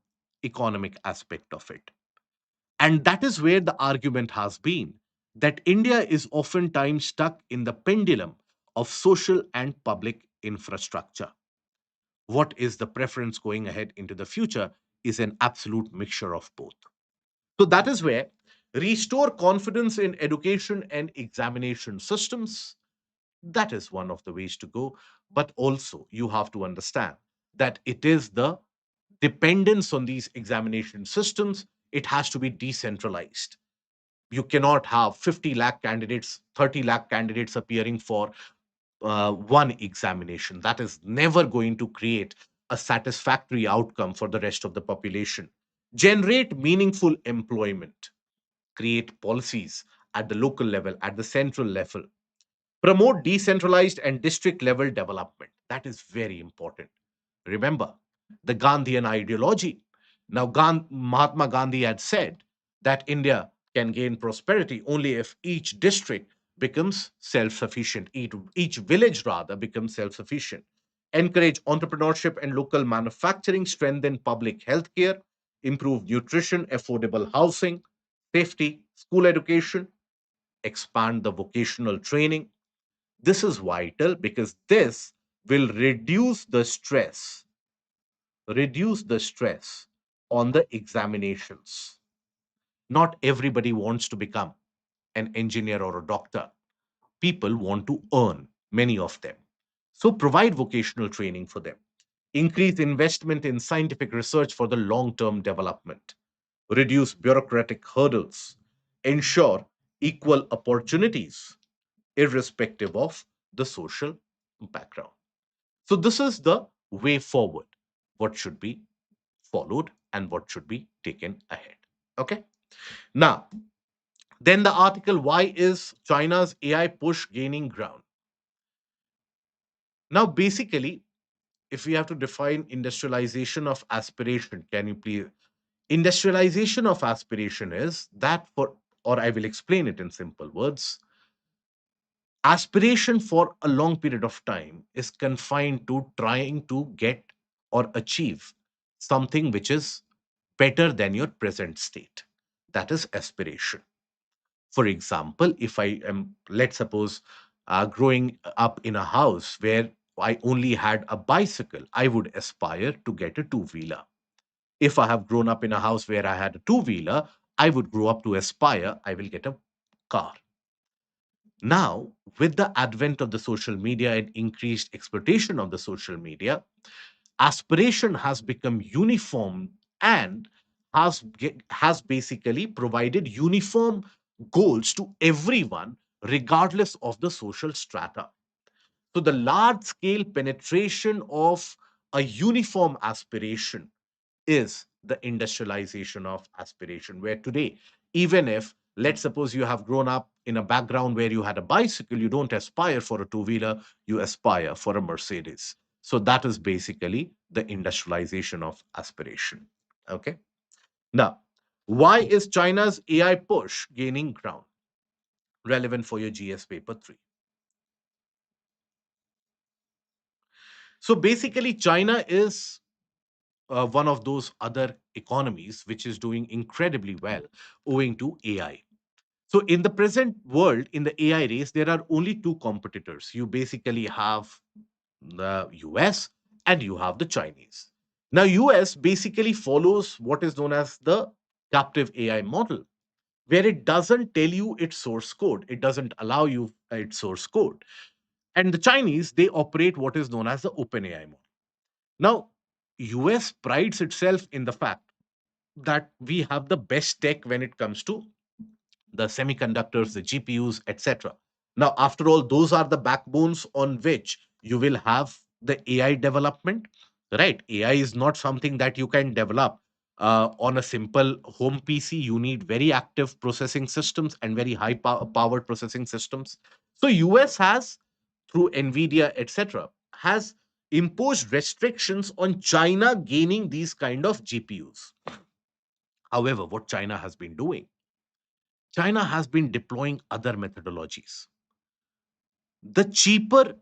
economic aspect of it. And that is where the argument has been that India is oftentimes stuck in the pendulum of social and public infrastructure. What is the preference going ahead into the future is an absolute mixture of both. So that is where restore confidence in education and examination systems. That is one of the ways to go. But also, you have to understand that it is the dependence on these examination systems, it has to be decentralized. You cannot have 50 lakh candidates, 30 lakh candidates appearing for one examination. That is never going to create a satisfactory outcome for the rest of the population. Generate meaningful employment, create policies at the local level, at the central level, promote decentralized and district level development. That is very important. Remember the Gandhian ideology. Now, Mahatma Gandhi had said that India can gain prosperity only if each district becomes self sufficient, each village rather becomes self sufficient. Encourage entrepreneurship and local manufacturing, strengthen public health care, improve nutrition, affordable housing, safety, school education, expand the vocational training. This is vital because this will reduce the stress on the examinations. Not everybody wants to become an engineer or a doctor. People want to earn, many of them. So provide vocational training for them. Increase investment in scientific research for the long term development. Reduce bureaucratic hurdles. Ensure equal opportunities, irrespective of the social background. So, this is the way forward. What should be followed and what should be taken ahead. Okay. Now, then the article, why is China's AI push gaining ground? Now, basically, if we have to define industrialization of aspiration, can you please? Industrialization of aspiration is that for, or I will explain it in simple words. Aspiration for a long period of time is confined to trying to get or achieve something which is better than your present state. That is aspiration. For example, if I am, let's suppose, growing up in a house where I only had a bicycle, I would aspire to get a two wheeler. If I have grown up in a house where I had a two wheeler, I would grow up to aspire, I will get a car. Now, with the advent of the social media and increased exploitation of the social media, aspiration has become uniform and has basically provided uniform goals to everyone, regardless of the social strata. So, the large scale penetration of a uniform aspiration is the industrialization of aspiration, where today, even if, let's suppose, you have grown up in a background where you had a bicycle, you don't aspire for a two wheeler, you aspire for a Mercedes. So that is basically the industrialization of aspiration. Okay. Now, why is China's AI push gaining ground? Relevant for your GS paper 3. So basically, China is one of those other economies which is doing incredibly well owing to AI. So, in the present world, in the AI race, there are only two competitors. You basically have the US and you have the Chinese. Now, US basically follows what is known as the captive AI model, where it doesn't tell you its source code, it doesn't allow you its source code. And the Chinese, they operate what is known as the open AI model. Now, US prides itself in the fact that we have the best tech when it comes to the semiconductors, the GPUs, etc. Now, after all, those are the backbones on which you will have the AI development. right? AI is not something that you can develop on a simple home PC. You need very active processing systems and very powered processing systems. So US has, through Nvidia, etc., has imposed restrictions on China gaining these kind of GPUs. However, what China has been doing, China has been deploying other methodologies. The cheaper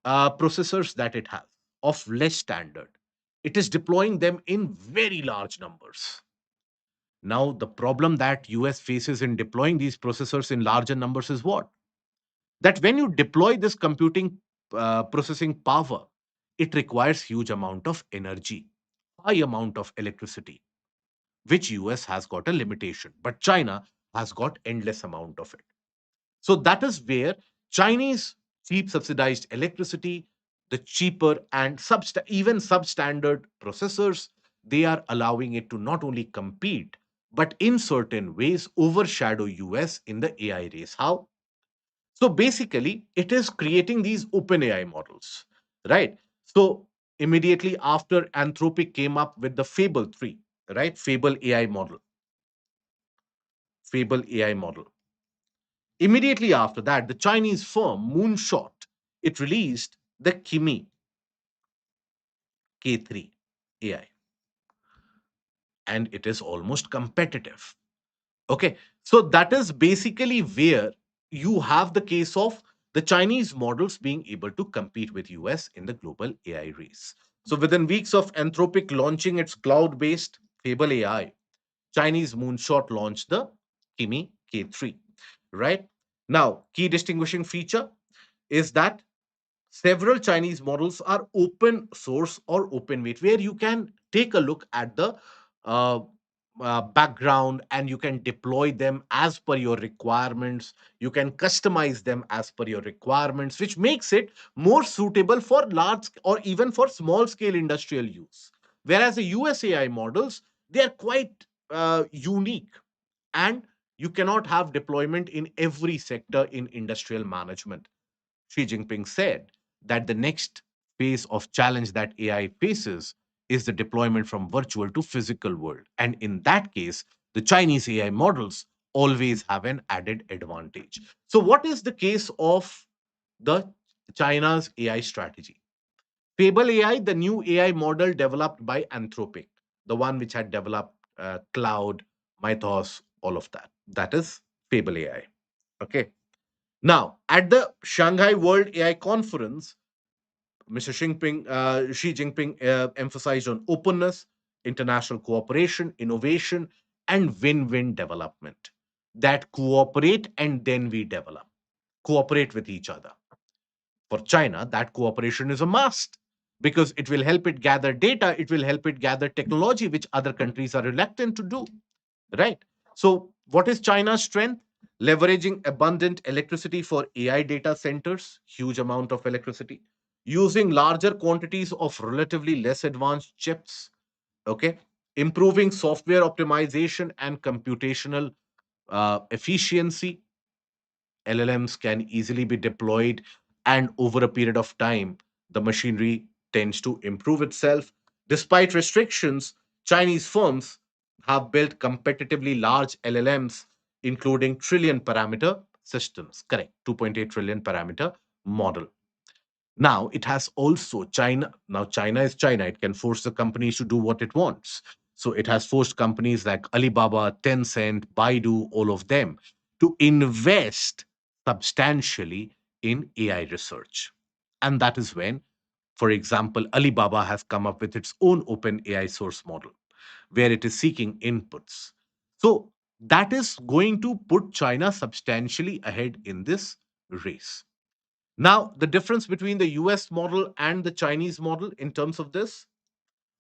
processors that it has of less standard, it is deploying them in very large numbers. Now, the problem that US faces in deploying these processors in larger numbers is what? That when you deploy this computing processing power, it requires huge amount of energy, high amount of electricity, which US has got a limitation, but China has got endless amount of it. So that is where Chinese cheap subsidized electricity, the cheaper and even substandard processors, they are allowing it to not only compete, but in certain ways overshadow US in the AI race. How? So basically, it is creating these open AI models, right? So immediately after Anthropic came up with the Fable 3, right? Fable AI model. Immediately after that, the Chinese firm Moonshot, it released the Kimi K3 AI, and it is almost competitive. Okay, so that is basically where you have the case of the Chinese models being able to compete with US in the global AI race. So within weeks of Anthropic launching its cloud-based Fable AI, Chinese Moonshot launched the Kimi K3, right? Now, key distinguishing feature is that several Chinese models are open source or open weight, where you can take a look at the uh, background and you can deploy them as per your requirements. You can customize them as per your requirements, which makes it more suitable for large or even for small scale industrial use. Whereas the US AI models, they are quite unique, and you cannot have deployment in every sector in industrial management. Xi Jinping said that the next phase of challenge that AI faces is the deployment from virtual to physical world. And in that case, the Chinese AI models always have an added advantage. So what is the case of the China's AI strategy? Fable AI, the new AI model developed by Anthropic, the one which had developed Cloud, Mythos, all of that. That is Fable AI. Okay. Now, at the Shanghai World AI Conference, Xi Jinping emphasized on openness, international cooperation, innovation, and win-win development. That cooperate and then we develop, cooperate with each other. For China, that cooperation is a must because it will help it gather data, it will help it gather technology, which other countries are reluctant to do. Right. So, what is China's strength? Leveraging abundant electricity for AI data centers, huge amount of electricity, using larger quantities of relatively less advanced chips. Okay. Improving software optimization and computational efficiency. LLMs can easily be deployed, and over a period of time, the machinery tends to improve itself. Despite restrictions, Chinese firms have built competitively large LLMs, including trillion parameter systems. Correct, 2.8 trillion parameter model. Now it has also China. Now China is China. It can force the companies to do what it wants. So it has forced companies like Alibaba, Tencent, Baidu, all of them to invest substantially in AI research. And that is when, for example, Alibaba has come up with its own open AI source model where it is seeking inputs. So that is going to put China substantially ahead in this race. Now, the difference between the US model and the Chinese model in terms of this,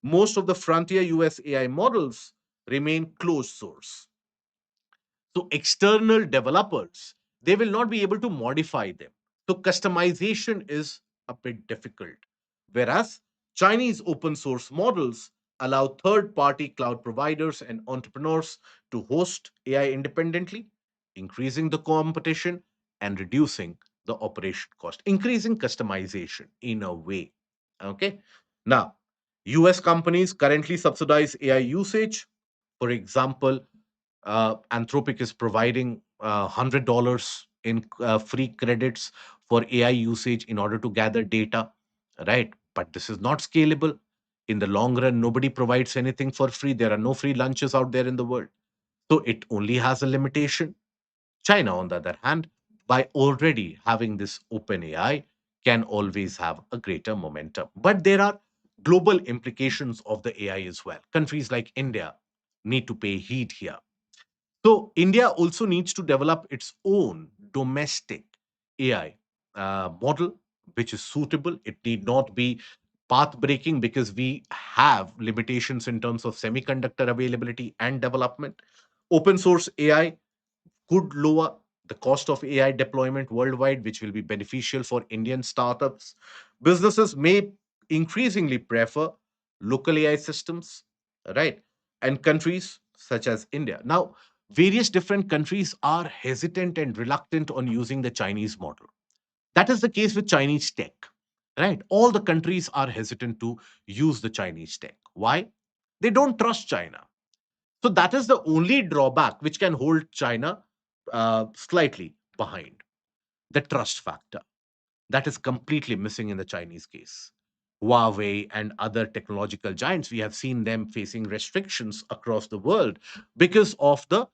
most of the frontier US AI models remain closed source. So external developers, they will not be able to modify them. So customization is a bit difficult. Whereas Chinese open source models allow third party cloud providers and entrepreneurs to host AI independently, increasing the competition and reducing the operation cost, increasing customization in a way. Okay. Now, US companies currently subsidize AI usage. For example, Anthropic is providing $100 in free credits for AI usage in order to gather data, right? But this is not scalable. In the long run, nobody provides anything for free. There are no free lunches out there in the world. So it only has a limitation. China, on the other hand, by already having this open AI, can always have a greater momentum. But there are global implications of the AI as well. Countries like India need to pay heed here. So India also needs to develop its own domestic AI model, which is suitable. It need not be path breaking because we have limitations in terms of semiconductor availability and development. Open source AI could lower the cost of AI deployment worldwide, which will be beneficial for Indian startups. Businesses may increasingly prefer local AI systems, right? And countries such as India. Now, various different countries are hesitant and reluctant on using the Chinese model. That is the case with Chinese tech, right? All the countries are hesitant to use the Chinese tech. Why? They don't trust China. So that is the only drawback which can hold China slightly behind, the trust factor. That is completely missing in the Chinese case. Huawei and other technological giants, we have seen them facing restrictions across the world because of the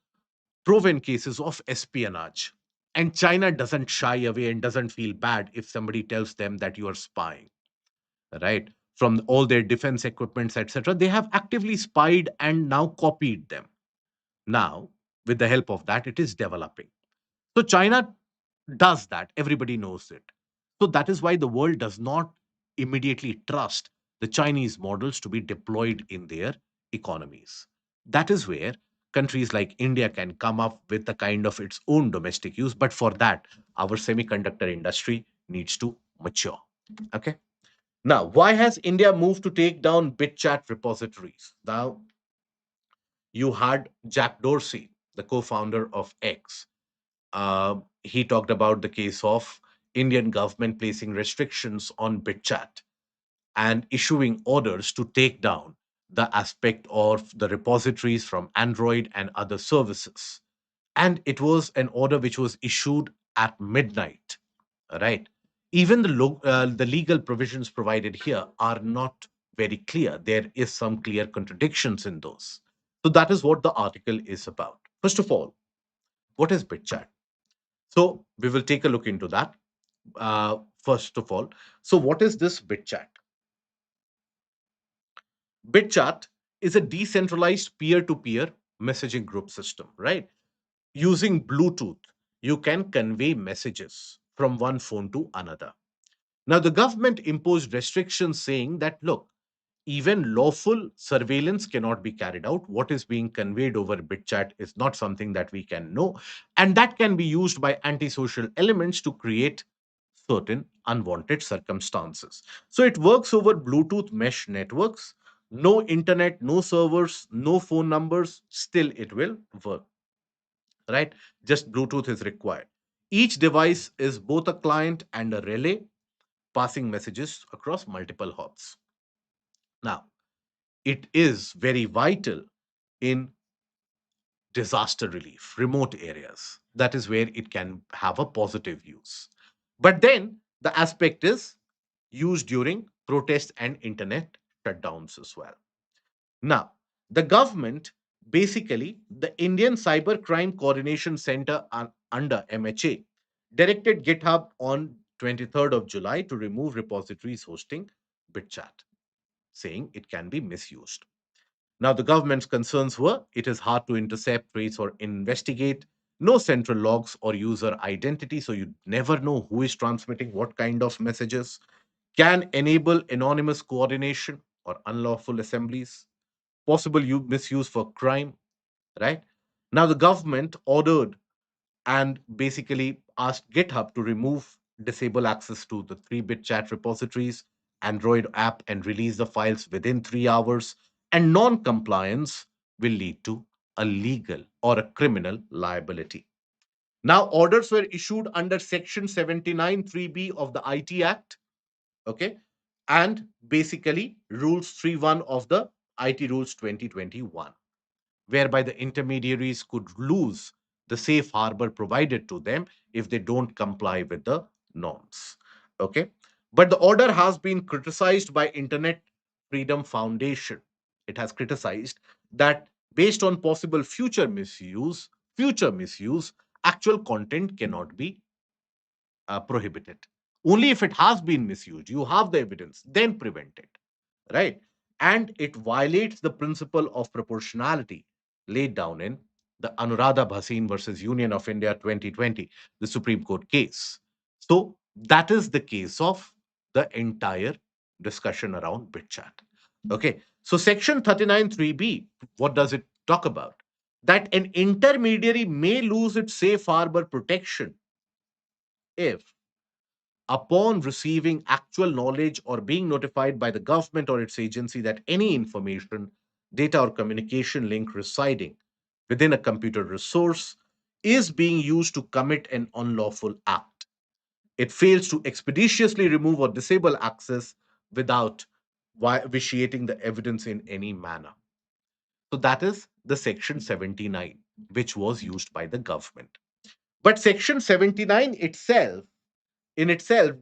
proven cases of espionage. And China doesn't shy away and doesn't feel bad if somebody tells them that you are spying, right? From all their defense equipments, etc. They have actively spied and now copied them. Now, with the help of that, it is developing. So China does that. Everybody knows it. So that is why the world does not immediately trust the Chinese models to be deployed in their economies. That is where countries like India can come up with a kind of its own domestic use. But for that, our semiconductor industry needs to mature. Okay. Now, why has India moved to take down BitChat repositories? Now, you had Jack Dorsey, the co-founder of X. He talked about the case of Indian government placing restrictions on BitChat and issuing orders to take down the aspect of the repositories from Android and other services. And it was an order which was issued at midnight, right? Even the legal provisions provided here are not very clear. There is some clear contradictions in those. So that is what the article is about. First of all, what is BitChat? So we will take a look into that. First of all, so what is this BitChat? BitChat is a decentralized peer-to-peer messaging group system, right? Using Bluetooth, you can convey messages from one phone to another. Now, the government imposed restrictions saying that, look, even lawful surveillance cannot be carried out. What is being conveyed over BitChat is not something that we can know. And that can be used by antisocial elements to create certain unwanted circumstances. So it works over Bluetooth mesh networks. No internet, no servers, no phone numbers. Still, it will work, right? Just Bluetooth is required. Each device is both a client and a relay passing messages across multiple hops. Now, it is very vital in disaster relief, remote areas. That is where it can have a positive use. But then the aspect is used during protests and internet shutdowns as well. Now, the government, basically, the Indian Cybercrime Coordination Center under MHA, directed GitHub on 23rd of July to remove repositories hosting BitChat, saying it can be misused. Now, the government's concerns were it is hard to intercept, trace, or investigate, no central logs or user identity, so you never know who is transmitting what kind of messages, can enable anonymous coordination or unlawful assemblies, possible misuse for crime, right? Now, the government ordered and basically asked GitHub to remove, disable access to the 3-bit chat repositories, Android app, and release the files within 3 hours. And non compliance will lead to a legal or a criminal liability. Now, orders were issued under Section 79 3B of the IT Act. Okay. and basically rules 3.1 of the IT rules 2021, whereby the intermediaries could lose the safe harbor provided to them if they don't comply with the norms. Okay. But the order has been criticized by Internet Freedom Foundation. It has criticized that based on possible future misuse, actual content cannot be prohibited. Only if it has been misused, you have the evidence, then prevent it, right? And it violates the principle of proportionality laid down in the Anuradha Bhasin versus Union of India 2020, the Supreme Court case. So that is the case of the entire discussion around BitChat. Okay, so section 39(3)(b), what does it talk about? That an intermediary may lose its safe harbor protection if, upon receiving actual knowledge or being notified by the government or its agency that any information, data, or communication link residing within a computer resource is being used to commit an unlawful act. It fails to expeditiously remove or disable access without vitiating the evidence in any manner. So that is the section 79, which was used by the government. But section 79 itself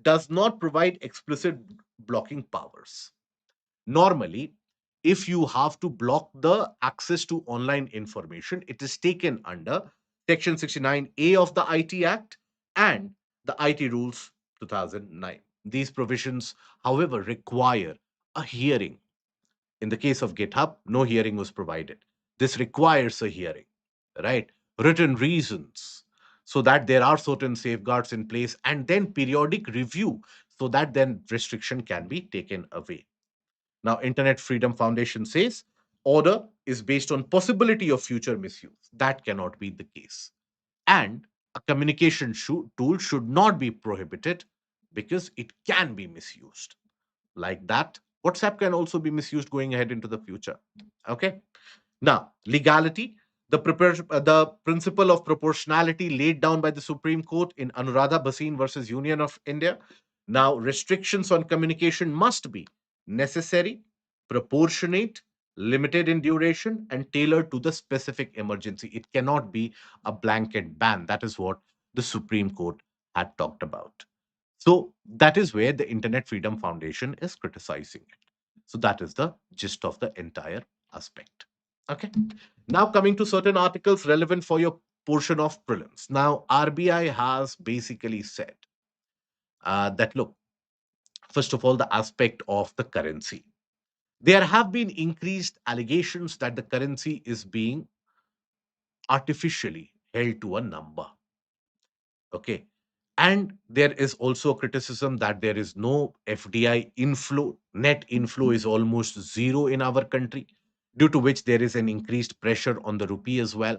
does not provide explicit blocking powers. Normally, if you have to block the access to online information, it is taken under Section 69A of the IT Act and the IT Rules 2009. These provisions, however, require a hearing. In the case of GitHub, no hearing was provided. This requires a hearing, right? Written reasons, so that there are certain safeguards in place, and then periodic review so that then restriction can be taken away. Now, Internet Freedom Foundation says order is based on possibility of future misuse. That cannot be the case. And a communication tool should not be prohibited because it can be misused. Like that, WhatsApp can also be misused going ahead into the future. Okay. Now, legality, the principle of proportionality laid down by the Supreme Court in Anuradha Bhasin versus Union of India. Now, restrictions on communication must be necessary, proportionate, limited in duration, and tailored to the specific emergency. It cannot be a blanket ban. That is what the Supreme Court had talked about. So, that is where the Internet Freedom Foundation is criticizing it. So, that is the gist of the entire aspect. Okay. Now coming to certain articles relevant for your portion of prelims. Now RBI has basically said that look, first of all, the aspect of the currency. There have been increased allegations that the currency is being artificially held to a number. Okay. And there is also criticism that there is no FDI inflow. Net inflow is almost zero in our country, due to which there is an increased pressure on the rupee as well.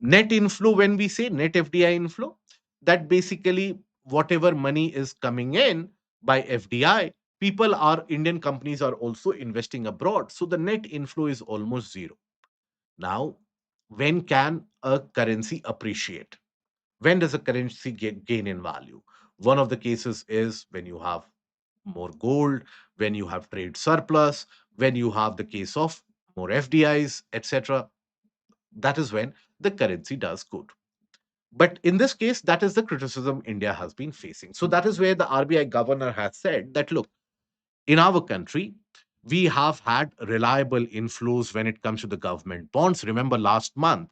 Net inflow, when we say net FDI inflow, that basically whatever money is coming in by FDI, people are Indian companies are also investing abroad. So the net inflow is almost zero. Now, when can a currency appreciate? When does a currency gain in value? One of the cases is when you have more gold, when you have trade surplus, when you have the case of more FDIs, etc. That is when the currency does good. But in this case, that is the criticism India has been facing. So that is where the RBI governor has said that look, in our country, we have had reliable inflows when it comes to the government bonds. Remember, last month,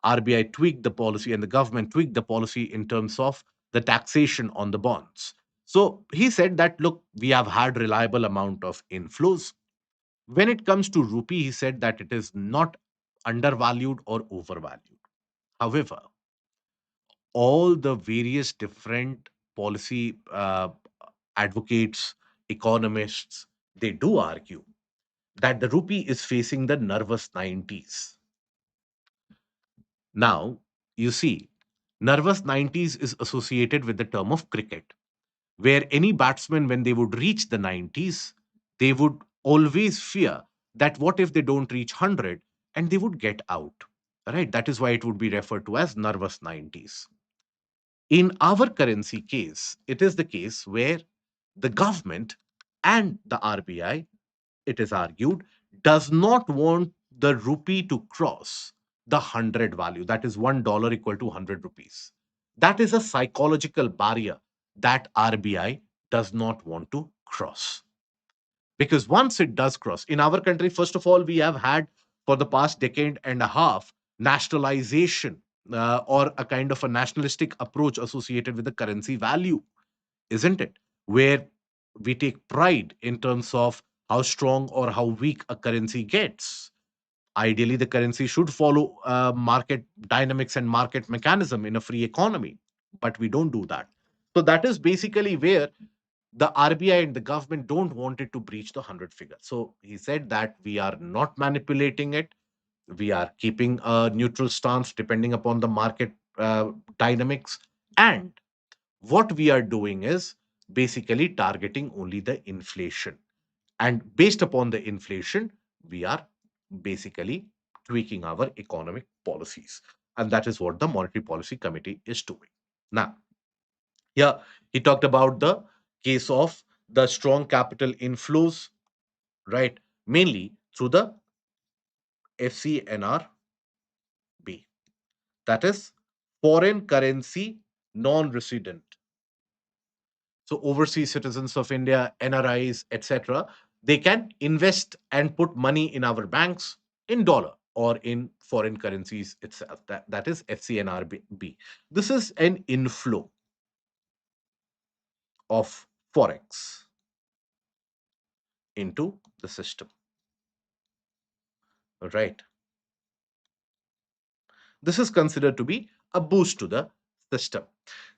RBI tweaked the policy and the government tweaked the policy in terms of the taxation on the bonds. So he said that look, we have had reliable amount of inflows. When it comes to rupee, he said that it is not undervalued or overvalued. However, all the various different policy advocates, economists, they do argue that the rupee is facing the nervous 90s. Now, you see, nervous 90s is associated with the term of cricket, where any batsman, when they would reach the 90s, they would always fear that what if they don't reach 100 and they would get out. Right? That is why it would be referred to as nervous 90s. In our currency case, it is the case where the government And the RBI, it is argued, does not want the rupee to cross the 100 value. That is $1 equal to 100 rupees. That is a psychological barrier that RBI does not want to cross. Because once it does cross, in our country, first of all, we have had for the past decade and a half nationalization, or a kind of a nationalistic approach associated with the currency value, isn't it? Where we take pride in terms of how strong or how weak a currency gets. Ideally, the currency should follow market dynamics and market mechanism in a free economy, but we don't do that. So that is basically where the RBI and the government don't want it to breach the 100 figure. So he said that we are not manipulating it. We are keeping a neutral stance depending upon the market dynamics. And what we are doing is basically targeting only the inflation. And based upon the inflation, we are basically tweaking our economic policies. And that is what the Monetary Policy Committee is doing. Now, yeah, he talked about the case of the strong capital inflows, right? Mainly through the FCNRB, that is foreign currency non-resident. So overseas citizens of India, NRIs, etc., they can invest and put money in our banks in dollar or in foreign currencies itself. That is FCNRB. This is an inflow of forex into the system, right? This is considered to be a boost to the system.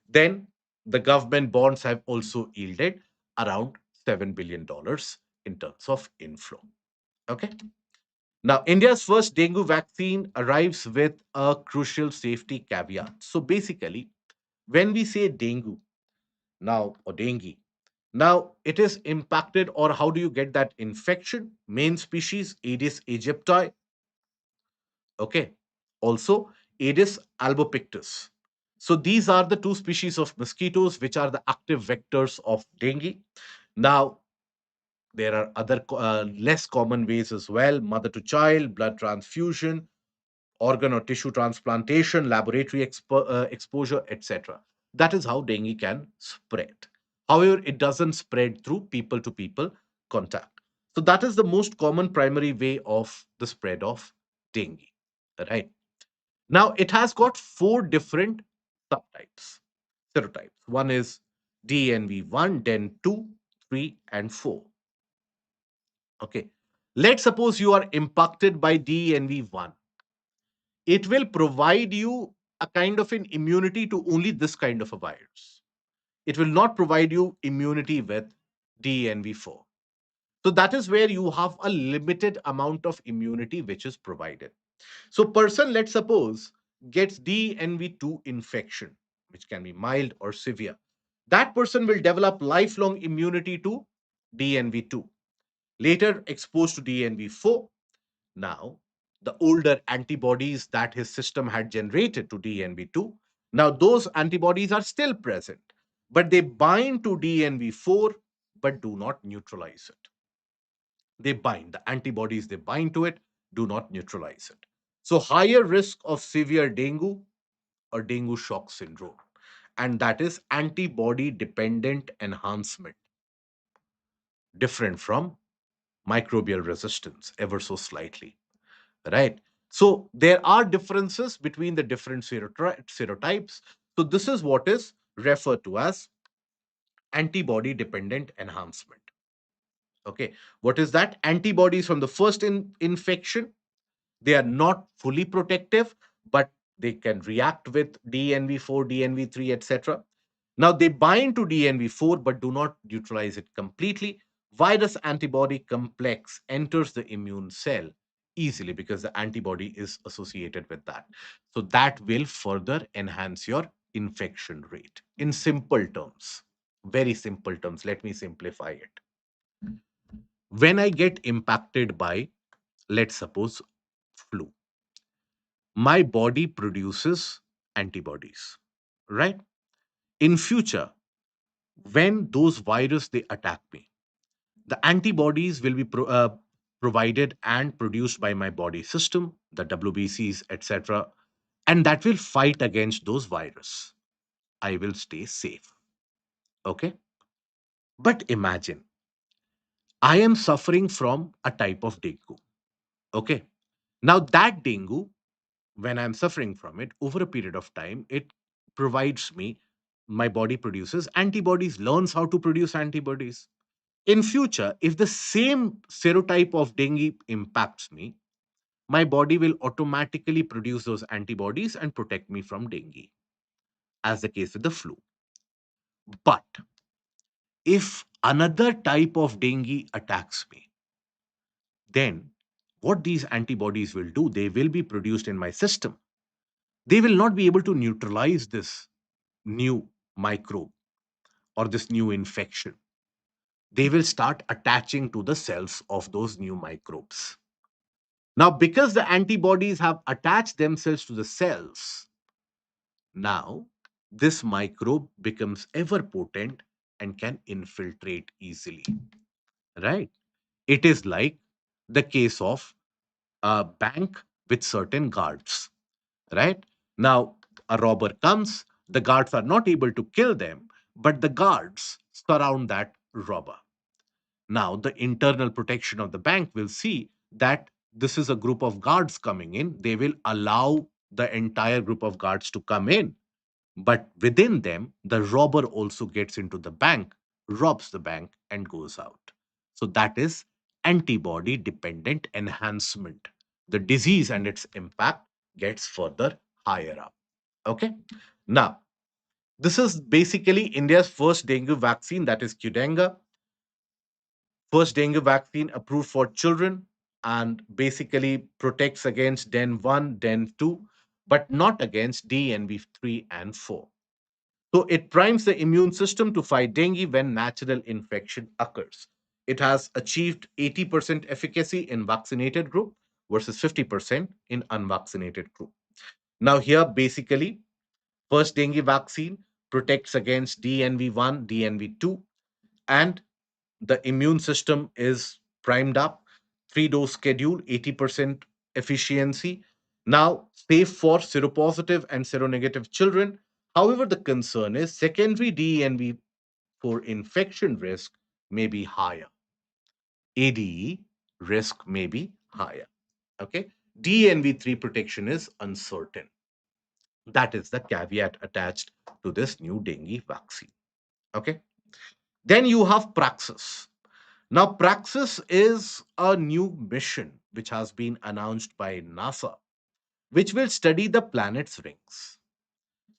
Then the government bonds have also yielded around $7 billion in terms of inflow. Okay. Now, India's first dengue vaccine arrives with a crucial safety caveat. So basically, when we say dengue now or dengue, now it is impacted, or how do you get that infection? Main species Aedes aegypti. Okay. Also, Aedes albopictus. So these are the two species of mosquitoes which are the active vectors of dengue. Now, there are other less common ways as well: mother to child, blood transfusion, organ or tissue transplantation, laboratory exposure, etc. That is how dengue can spread. However, it doesn't spread through people to people contact. So that is the most common primary way of the spread of dengue. Right. Now, it has got four different subtypes, serotypes. One is DNV1, DEN2, 3, and 4. Okay. Let's suppose you are impacted by DNV1. It will provide you a kind of an immunity to only this kind of a virus. It will not provide you immunity with DNV4. So that is where you have a limited amount of immunity which is provided. So person, let's suppose, gets DNV2 infection, which can be mild or severe. That person will develop lifelong immunity to DNV2. Later exposed to DNV4. Now, the older antibodies that his system had generated to DNV2, now those antibodies are still present, but they bind to DNV4 but do not neutralize it. They bind, the antibodies they bind to it do not neutralize it. So, higher risk of severe dengue or dengue shock syndrome. And that is antibody dependent enhancement, different from microbial resistance, ever so slightly. Right. So there are differences between the different serotypes. So this is what is referred to as antibody dependent enhancement. Okay. What is that? Antibodies from the first infection, they are not fully protective, but they can react with DNV4, DNV3, etc. Now they bind to DNV4 but do not neutralize it completely. Virus antibody complex enters the immune cell easily because the antibody is associated with that. So that will further enhance your infection rate. In simple terms, very simple terms, let me simplify it. When I get impacted by, let's suppose, flu, my body produces antibodies, right? In future, when those virus they attack me, The antibodies will be provided and produced by my body system, the WBCs, etc., and that will fight against those virus. I will stay safe. Okay. But imagine I am suffering from a type of dengue. Okay. Now, that dengue, when I'm suffering from it over a period of time, it provides me, my body produces antibodies, learns how to produce antibodies. In future, if the same serotype of dengue impacts me, my body will automatically produce those antibodies and protect me from dengue, as the case with the flu. But if another type of dengue attacks me, then what these antibodies will do, they will be produced in my system. They will not be able to neutralize this new microbe or this new infection. They will start attaching to the cells of those new microbes. Now, because the antibodies have attached themselves to the cells, now this microbe becomes ever potent and can infiltrate easily. Right? It is like the case of a bank with certain guards. Right? Now, a robber comes, the guards are not able to kill them, but the guards surround that robber. Now, the internal protection of the bank will see that this is a group of guards coming in. They will allow the entire group of guards to come in. But within them, the robber also gets into the bank, robs the bank, and goes out. So that is antibody dependent enhancement. The disease and its impact gets further higher up. Okay. Now, this is basically India's first dengue vaccine, that is Qdenga. First dengue vaccine approved for children and basically protects against den 1, den 2, but not against DNV 3 and 4. So it primes the immune system to fight dengue when natural infection occurs. It has achieved 80% efficacy in vaccinated group versus 50% in unvaccinated group. Now here basically first dengue vaccine protects against DNV1, DNV2, and the immune system is primed up. 3-dose schedule, 80% efficiency. Now, safe for seropositive and seronegative children. However, the concern is secondary DENV for infection risk may be higher. ADE risk may be higher. Okay. DNV3 protection is uncertain. That is the caveat attached to this new dengue vaccine. Okay. Then you have Praxis. Now, Praxis is a new mission which has been announced by NASA, which will study the planet's rings.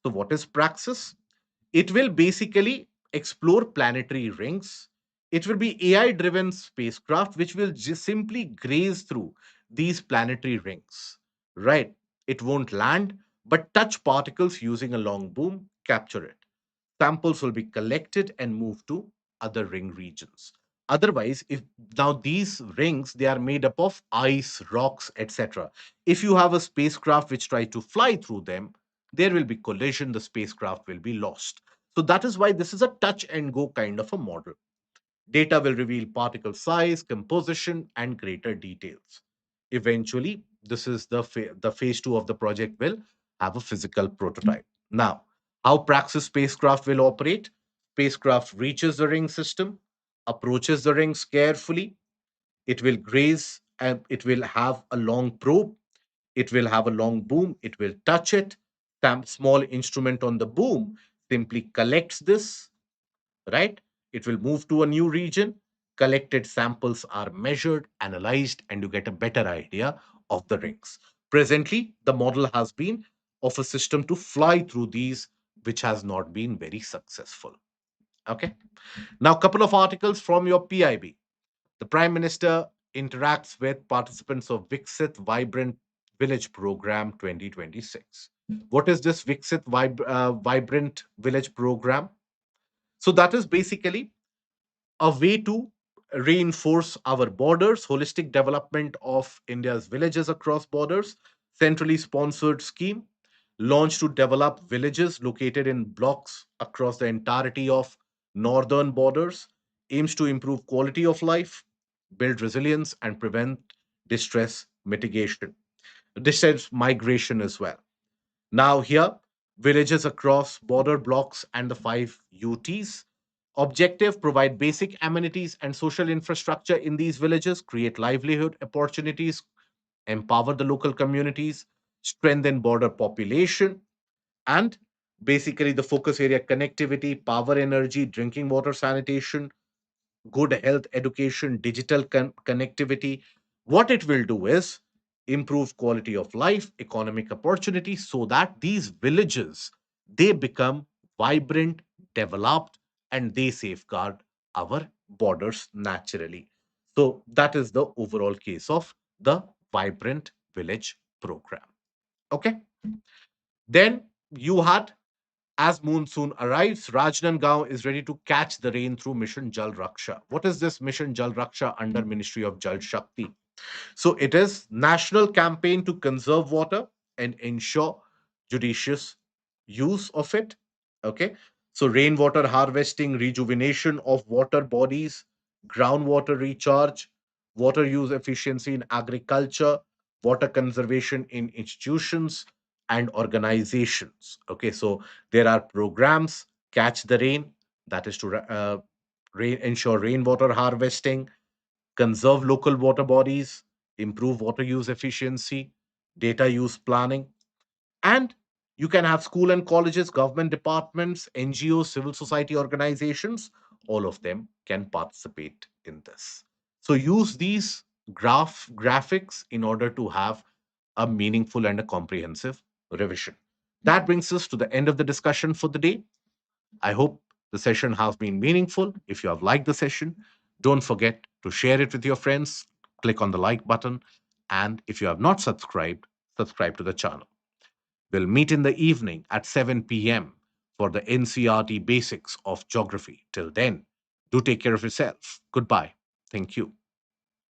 So, what is Praxis? It will basically explore planetary rings. It will be AI driven spacecraft which will just simply graze through these planetary rings. Right? It won't land, but touch particles using a long boom, capture it. Samples will be collected and moved to other ring regions. Otherwise, if now these rings they are made up of ice, rocks, etc. If you have a spacecraft which tries to fly through them, there will be collision, the spacecraft will be lost. So that is why this is a touch and go kind of a model. Data will reveal particle size, composition, and greater details. Eventually, this is the phase two of the project will have a physical prototype. Now, how Praxis spacecraft will operate? Spacecraft reaches the ring system, approaches the rings carefully. It will graze and it will have a long probe. It will have a long boom. It will touch it. Some small instrument on the boom simply collects this, right? It will move to a new region. Collected samples are measured, analyzed, and you get a better idea of the rings. Presently, the model has been of a system to fly through these, which has not been very successful. Okay. Now, a couple of articles from your PIB. The Prime Minister interacts with participants of Viksit Vibrant Village Program 2026. What is this Viksit Vibrant Village Program? So, that is basically a way to reinforce our borders, holistic development of India's villages across borders, centrally sponsored scheme launched to develop villages located in blocks across the entirety of northern borders. aims to improve quality of life, build resilience, and prevent distress mitigation, distress migration as well. Now, here, villages across border blocks and the five UTs. Objective: provide basic amenities and social infrastructure in these villages, create livelihood opportunities, empower the local communities, strengthen border population, and basically the focus area: connectivity, power, energy, drinking water, sanitation, good health, education, digital connectivity. What it will do is improve quality of life, economic opportunity, so that these villages, they become vibrant, developed, and they safeguard our borders naturally. So that is the overall case of the vibrant village program. Okay. Then you had, as monsoon arrives, Rajnandgaon is ready to catch the rain through Mission Jal Raksha. What is this Mission Jal Raksha under Ministry of Jal Shakti? So it is national campaign to conserve water and ensure judicious use of it. Okay. So rainwater harvesting, rejuvenation of water bodies, groundwater recharge, water use efficiency in agriculture, water conservation in institutions and organizations. Okay. So there are programs: catch the rain, that is to ensure rainwater harvesting, conserve local water bodies, improve water use efficiency, data use planning, and you can have school and colleges, government departments, NGOs, civil society organizations, all of them can participate in this. So use these graphics in order to have a meaningful and a comprehensive revision. That brings us to the end of the discussion for the day. I hope the session has been meaningful. If you have liked the session, don't forget to share it with your friends. Click on the like button. And if you have not subscribed, subscribe to the channel. We'll meet in the evening at 7 p.m. for the NCRT Basics of Geography. Till then, do take care of yourself. Goodbye. Thank you.